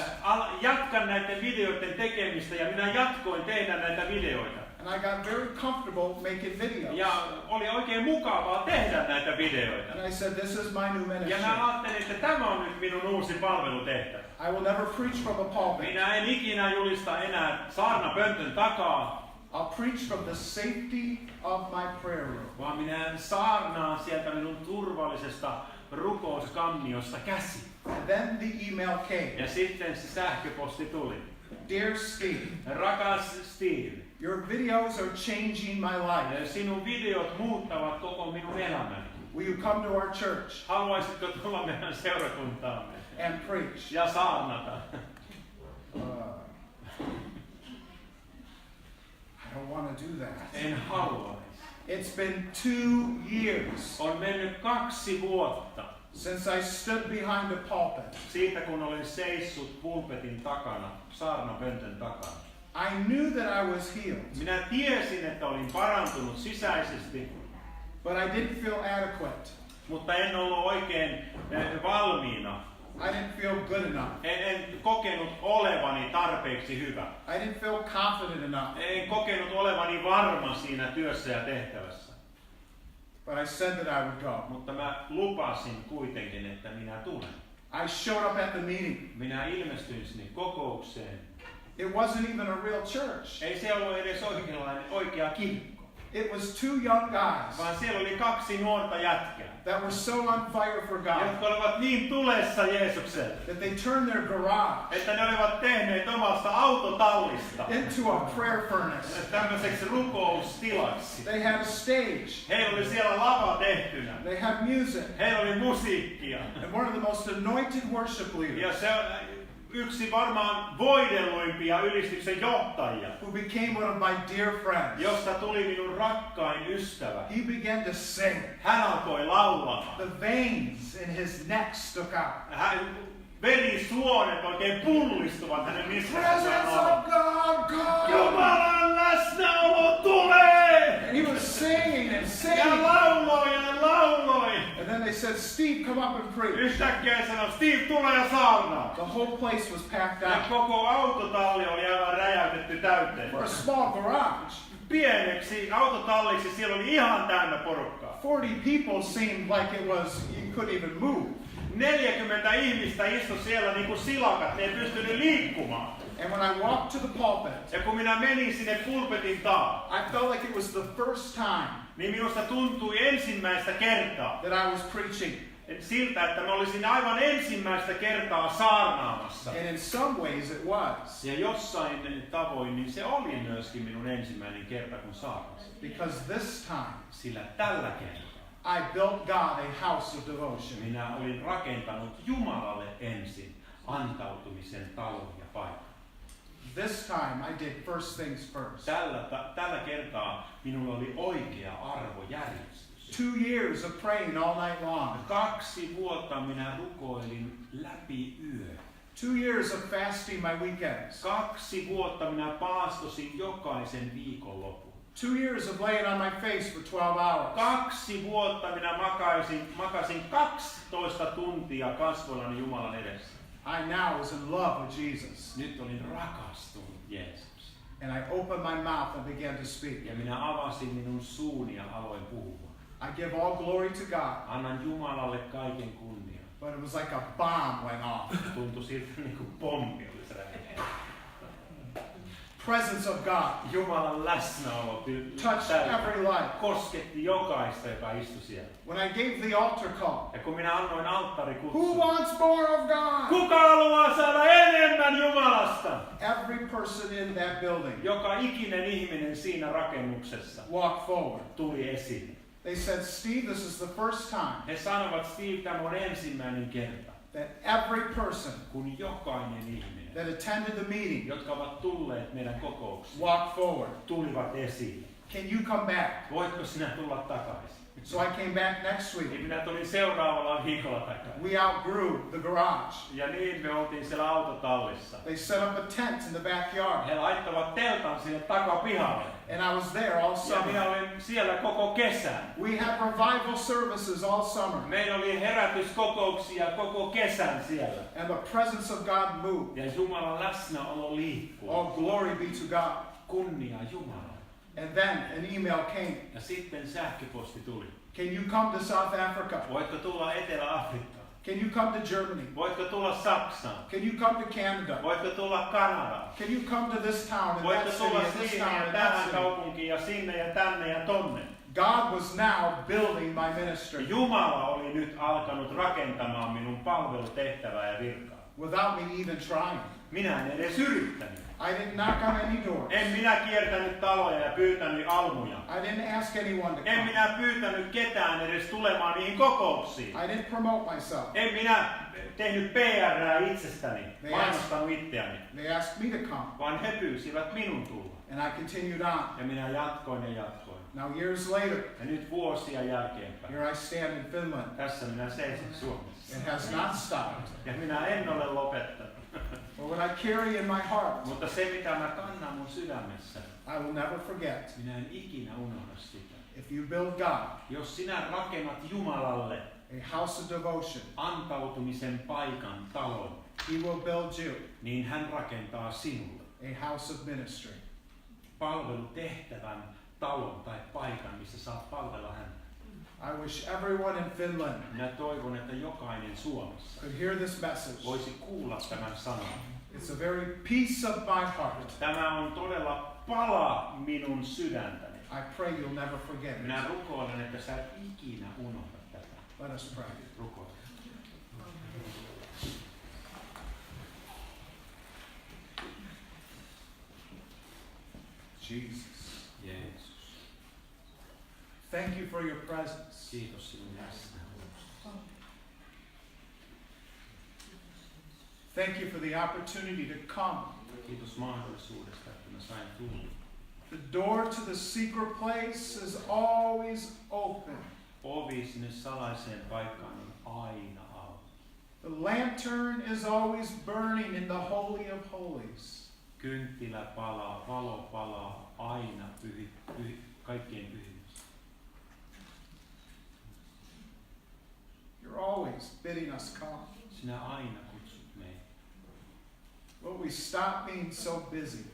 Jatkan näiden videoiden tekemistä ja minä jatkoin tehdä näitä videoita. And I got very comfortable making videos. Ja oli oikein mukavaa tehdä näitä videoita. And I said, this is my new Ja ministry. mä ajattelin, että tämä on nyt minun uusi palvelutehtävä. I will never preach from a pulpit. Minä en ikinä julista enää saarnapöntön takaa, I'll preach from the safety of my prayer room. vaan minä saarnaan sieltä minun turvallisesta rukouskammiosta käsi. And then the email came. Ja sitten se sähköposti tuli. Dear Steve, Rakas Steve, your videos are changing my life. sinun videot muuttavat koko minun elämäni. Will you come to our church Haluaisitko tulla meidän seurakuntaamme and preach? ja saarnata? I don't want to do that. En haluaisi. It's been 2 years On mennyt 2 vuotta since I stood behind the pulpit. siitä, kun olen seissut pulpetin takana, saarnapöntön takana. I knew that I was healed, Minä tiesin, että olin parantunut sisäisesti, but I didn't feel adequate. mutta en ollut oikein valmiina. I didn't feel good enough. En kokenut olevani tarpeeksi hyvä. I didn't feel confident enough. En kokenut olevani varma siinä työssä ja tehtävässä. But I said that I would go. Mutta mä lupasin kuitenkin, että minä tulen. I showed up at the meeting. Minä ilmestyin sinne kokoukseen. It wasn't even a real church. Ei se ollut edes oikea kirkko, It was 2 young guys vaan siellä oli 2 nuorta jätkää, that were so on fire for God jotka olivat niin tulessa Jeesukselle, that they turned their garage että ne olivat tehneet omasta autotallista into a prayer furnace. tämmöiseksi rukoustilaksi. They had a stage. Heillä oli siellä lava tehtynä. They had music. Heillä oli musiikkia. And one of the most anointed worship Ja leaders, se yksi varmaan voidelluimpia ylistyksen johtajia, who became one of my dear friends. josta tuli minun rakkain ystävä. He began to sing. Hän alkoi laulamaan. The veins in his neck stuck out. Verisuonet oikein pullistuvat hänen Presence niskassa. of God, come! Jumalan läsnäolo tulee! And he was singing and Ja singing. lauloi ja lauloi. And then they said, Steve, come up and preach. Yhtäkkiä sanoi, Steve, tule ja saarnaa. The whole place was packed Ja out. koko autotalli oli aivan räjäytetty täyteen. For a small garage. Pieneksi autotalliksi siellä oli ihan täynnä porukkaa. 40 people seemed like it was, you couldn't even move. 40 ihmistä istui siellä niin kuin silakat, ne ei pystynyt liikkumaan. And when I walked to the pulpit, Ja kun minä menin sinne pulpetin taa, I felt like it was the first time niin minusta tuntui ensimmäistä kertaa that I was preaching. siltä, että mä olisin aivan ensimmäistä kertaa saarnaamassa. And in some ways it was. Ja jossain tavoin niin se oli myöskin minun ensimmäinen kerta, kun saarnasin. Because this time, Sillä tällä kertaa I built God a house of devotion. minä olin rakentanut Jumalalle ensin antautumisen talon ja paikan. This time I did first things first. Tällä kertaa minulla oli oikea arvojärjestys. 2 years of praying all night long. 2 vuotta minä rukoilin läpi yö. 2 years of fasting my weekends. 2 vuotta minä paastosin jokaisen viikonlopun. 2 years of laying on my face for 12 hours. 2 vuotta minä makasin 12 tuntia kasvoillani Jumalan edessä. I now was in love with Jesus. Nyt olin rakastunut Jeesus. And I opened my mouth and began to speak. Ja minä avasin minun suuni ja aloin puhua. I give all glory to God. Annan Jumalalle kaiken kunnian. But it was like a bomb went off. Tuntui siltä niin kuin pommi olisi räjähtänyt. Presence of God Jumalan läsnäolo touched every life. kosketti jokaista, joka istui siellä. When I gave the altar call, Ja kun minä annoin who alttarikutsun, wants more of God? kuka haluaa saada enemmän Jumalasta? Every person in that building Joka ikinen ihminen siinä rakennuksessa walked forward. tuli esille. They said, Steve, this is the first time He sanovat, Steve, tämä on ensimmäinen kerta, that every person kun jokainen ihminen, that attended the meeting jotka ovat tulleet meidän kokouksiin, walked forward. tulivat esille. Can you come back? Voitko sinä tulla takaisin? So I came back next Niin week. minä tulin seuraavalla viikolla takaisin. We outgrew the garage. Ja niin me oltiin siellä autotallissa. They set up a tent in the backyard. He laittavat teltan sinne takapihalle. And I was there all Ja minä summer. olin siellä koko kesän. We had revival services all summer. Meillä oli herätyskokouksia koko kesän siellä. And the presence of God moved. Ja Jumalan läsnäolo liikkuu. All glory be to God. Kunnia Jumalalle. And then an email came. Ja sitten sähköposti tuli. Can you come to South Africa? Voitko tulla Etelä-Afrikkaan? Can you come to Germany? Voitko tulla Saksaan? Can you come to Canada? Voitko tulla Kanadaan? Can you come to this town and Voitko that city tulla and this sinne town ja and that tähän city? kaupunkiin ja sinne ja tänne ja tonne? God was now building my ministry Jumala oli nyt alkanut rakentamaan minun palvelutehtävää ja virkaa. without me even trying. Minä en edes yrittänyt. I didn't knock on any doors. En minä kiertänyt taloja ja pyytänyt almuja. I didn't ask anyone to En come. minä pyytänyt ketään edes tulemaan niihin kokouksiin. I didn't promote myself. En minä tehnyt PR:ää itsestäni, They mainostanut itseäni, They asked me to come. vaan he pyysivät minun tulla. And I continued on. Ja minä jatkoin ja jatkoin. Now years later, Ja nyt vuosia jälkeenpäin. here I stand in Finland. Tässä minä seison Suomessa. It has not stopped. Ja minä en ole lopettanut. But what I carry in my heart, Mutta se mitä mä kannan mun sydämessä, I will never forget. minä en ikinä unohda sitä. If you build God Jos sinä rakennat Jumalalle a house of devotion, antautumisen paikan talon, He will build you niin hän rakentaa sinulle a house of ministry. palvelutehtävän talon tai paikan, missä saat palvella häntä. I wish everyone in Finland Minä toivon, että jokainen Suomessa could hear this message. voisi kuulla tämän sanan. It's a very piece of my heart. Tämä on todella pala minun sydäntäni. I pray you'll never forget Minä it. rukoilen, että sä et ikinä unohda tätä. Let us pray. Rukoile. Jesus, Jeesus, thank you for your presence. kiitos sinun läsnäolosta. Thank you for the opportunity to come. Kiitos mahdollisuudesta, että mä sain tulla. The door to the secret place is always open. Ovi sinne salaiseen paikkaan on aina auki. The lantern is always burning in the Holy of Holies. Kynttilä palaa, valo palaa aina kaikkien pyhimmässä. You're always bidding us come. Sinä aina kutsut meitä. Will we stop being so busy,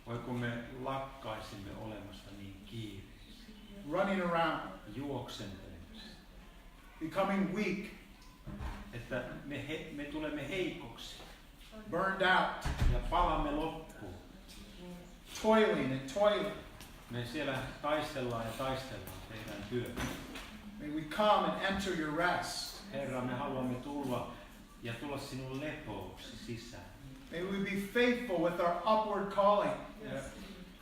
Voiko me lakkaisimme olemasta niin kiireisiä, running around, juoksentelemassa, becoming weak, että me tulemme heikoksi burned out, ja palamme loppuun. toiling and toiling? Me siellä taistellaan, tehdään työtä. May we come and enter your rest. Herra, me haluamme tulla sinun lepouksi sisään. May we be faithful with our upward calling.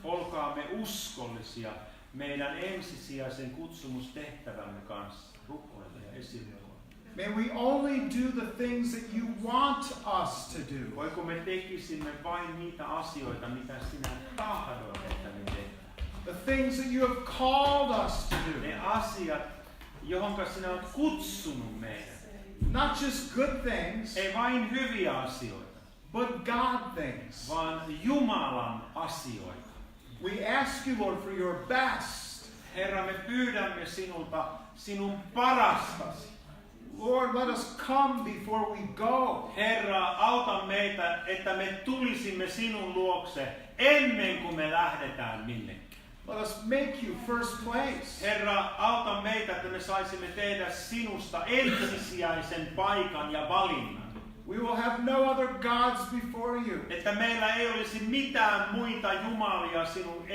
Olkaamme uskollisia meidän ensisijaisen kutsumustehtävämme kanssa, rukoilla ja esirukoilla. May we only do the things that you want us to do. Voiko me tekisimme vain niitä asioita, mitä sinä tahdot, että me tehdään? The things that you have called us to do. Ne asiat, johonka sinä olet kutsunut meidät. Not just good things, Ei vain hyviä asioita, but God things. vaan Jumalan asioita. We ask you, Lord, for your best. Herra, me pyydämme sinulta sinun parastasi. Lord, let us come before we go. Herra, auta meitä, että me tulisimme sinun luokse ennen kuin me lähdetään minnekin. Let us make you first place. Herra, auta meitä, että me saisimme tehdä sinusta ensisijaisen paikan ja valinnan. We will have no other gods before you. Että meillä ei olisi mitään muita jumalia sinun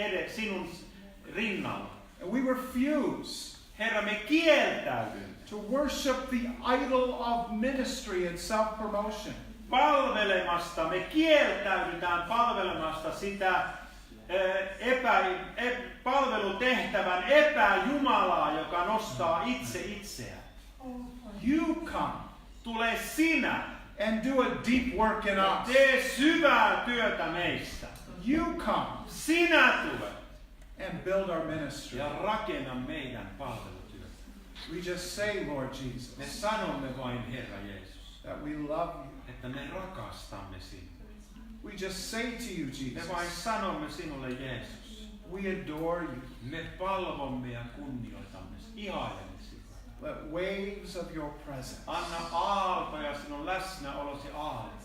rinnalla. And we refuse Herra, me kieltäydymme to worship the idol of ministry and self-promotion. me kieltäydytään palvelemasta sitä palvelutehtävän epäjumalaa, joka nostaa itse itseään. You come Tule sinä and do a deep work in ja us. tee syvää työtä meistä. You come Sinä tule and build our ministry. ja rakenna meidän palvelutyötä. We just say, Lord Me Jesus, sanomme vain, Herra Jeesus, that we love you. että me rakastamme sinua. We just say to you, Me vain Jesus, sanomme sinulle, Jeesus. we adore you. Me palvomme ja kunnioitamme, ihailemme sinua. Let waves of your presence, Anna aaltoja, sinun läsnäolosi aaltoja.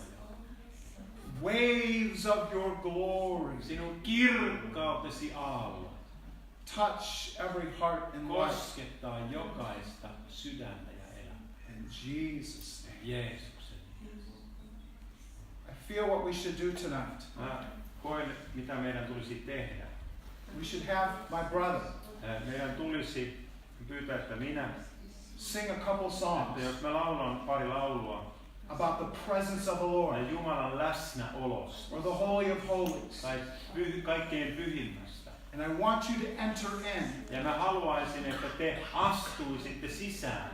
waves of your glory, Sinun kirkkautesi aallot touch every heart and life. koskettaa jokaista sydäntä ja elämää. In Jesus' name. Jeesuksen. I feel what we should do tonight. Mä koen, mitä meidän tulisi tehdä. We should have my brother Meidän tulisi pyytää, että minä, sing a couple songs että jos mä laulan pari laulua about the presence of the Lord Jumalan läsnäolosta or the Holy of Holies. tai kaikkein pyhimmästä. And I want you to enter in Ja mä haluaisin, että te astuisitte sisään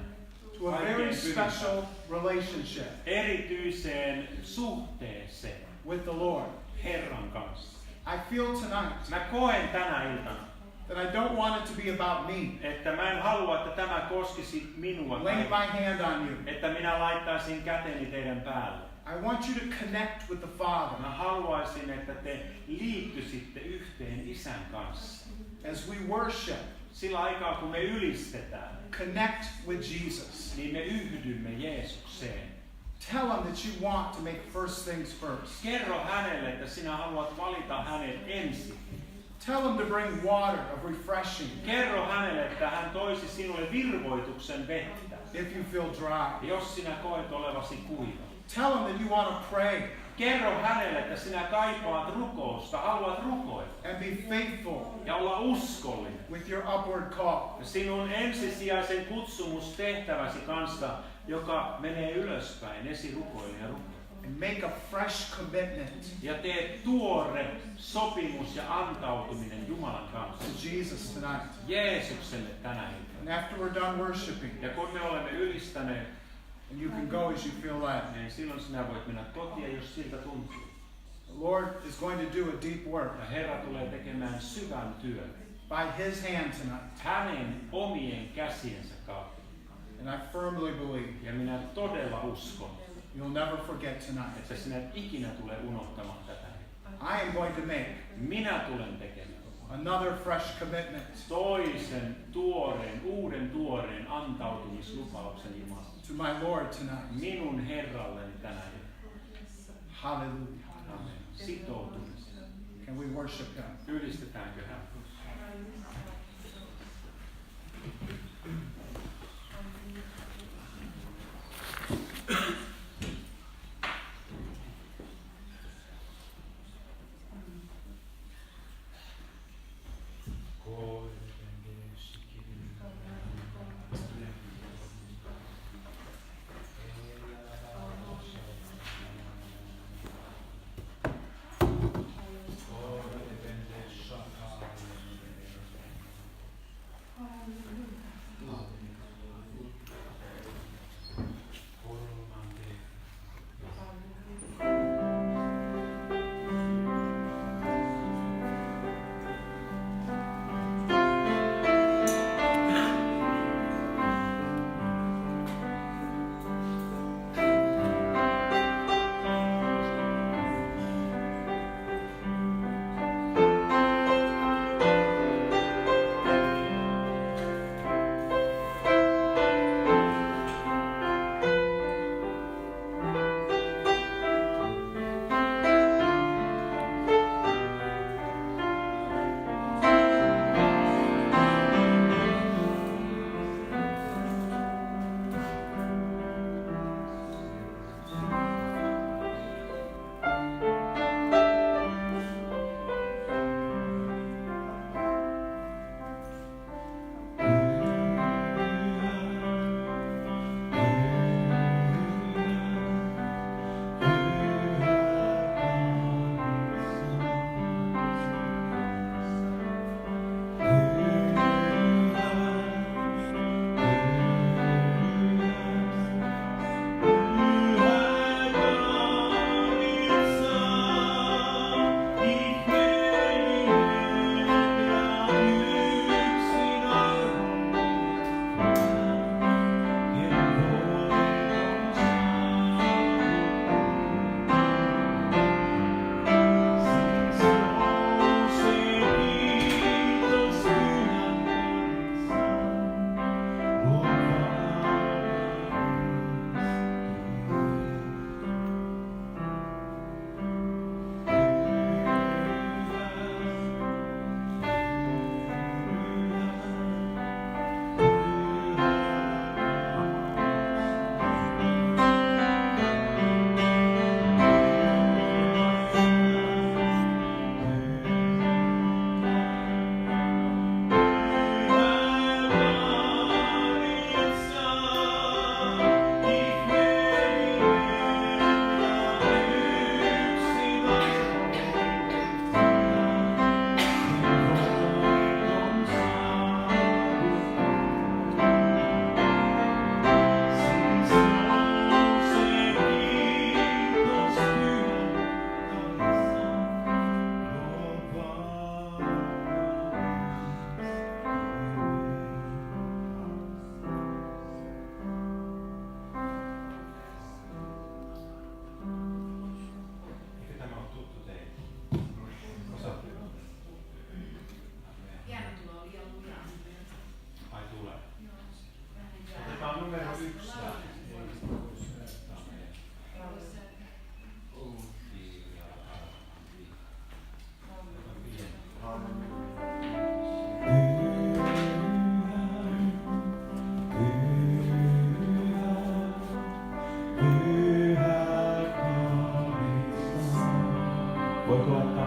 to a very special relationship erityiseen suhteeseen with the Lord. Herran kanssa. I feel tonight Mä koen tänä iltana, that I don't want it to be about me, että mä en halua, että tämä koskisi minua laying tai my hand on you. että minä laittaisin käteni teidän päälle. I want you to connect with the Father Mä haluaisin, että te liittyisitte yhteen Isän kanssa. as we worship. Sillä aikaa, kun me ylistetään, Connect with Jesus. niin me yhdymme Jeesukseen. Tell him that you want to make first things first. Kerro hänelle, että sinä haluat valita hänet ensin. Tell him to bring water of refreshing Kerro hänelle, että hän toisi sinulle virvoituksen vettä, if you feel dry. jos sinä koet olevasi kuiva. Tell him that you want to pray Kerro hänelle, että sinä kaipaat rukousta, haluat rukoilla and be faithful ja olla uskollinen with your upward call. sinun ensisijaisen kutsumustehtäväsi kanssa, joka menee ylöspäin, esirukoile ja rukoile. And make a fresh commitment Ja tee tuore sopimus ja antautuminen Jumalan kanssa. to Jesus tonight. Jeesukselle tänä iltana. And after we're done worshiping, Ja kun me olemme ylistäneet, And you can go as you feel led. Niin silloin sinä voit mennä kotiin, jos siltä tuntuu. The Lord is going to do a deep work Ja Herra tulee tekemään syvän työn by His hand tonight. hänen omien käsiensä kautta. And I firmly believe Ja minä todella uskon, you'll never forget tonight. että sinä et ikinä tule unohtamaan tätä. I am going to make Minä tulen tekemään another fresh commitment toisen uuden tuoreen antautumislupauksen Jumalalta. to my Lord tonight. Minun Herralleni tänään. Hallelujah. Amen. Sitoutumisen. Can we worship Him? Ylistetäänkö hän? Voit laittaa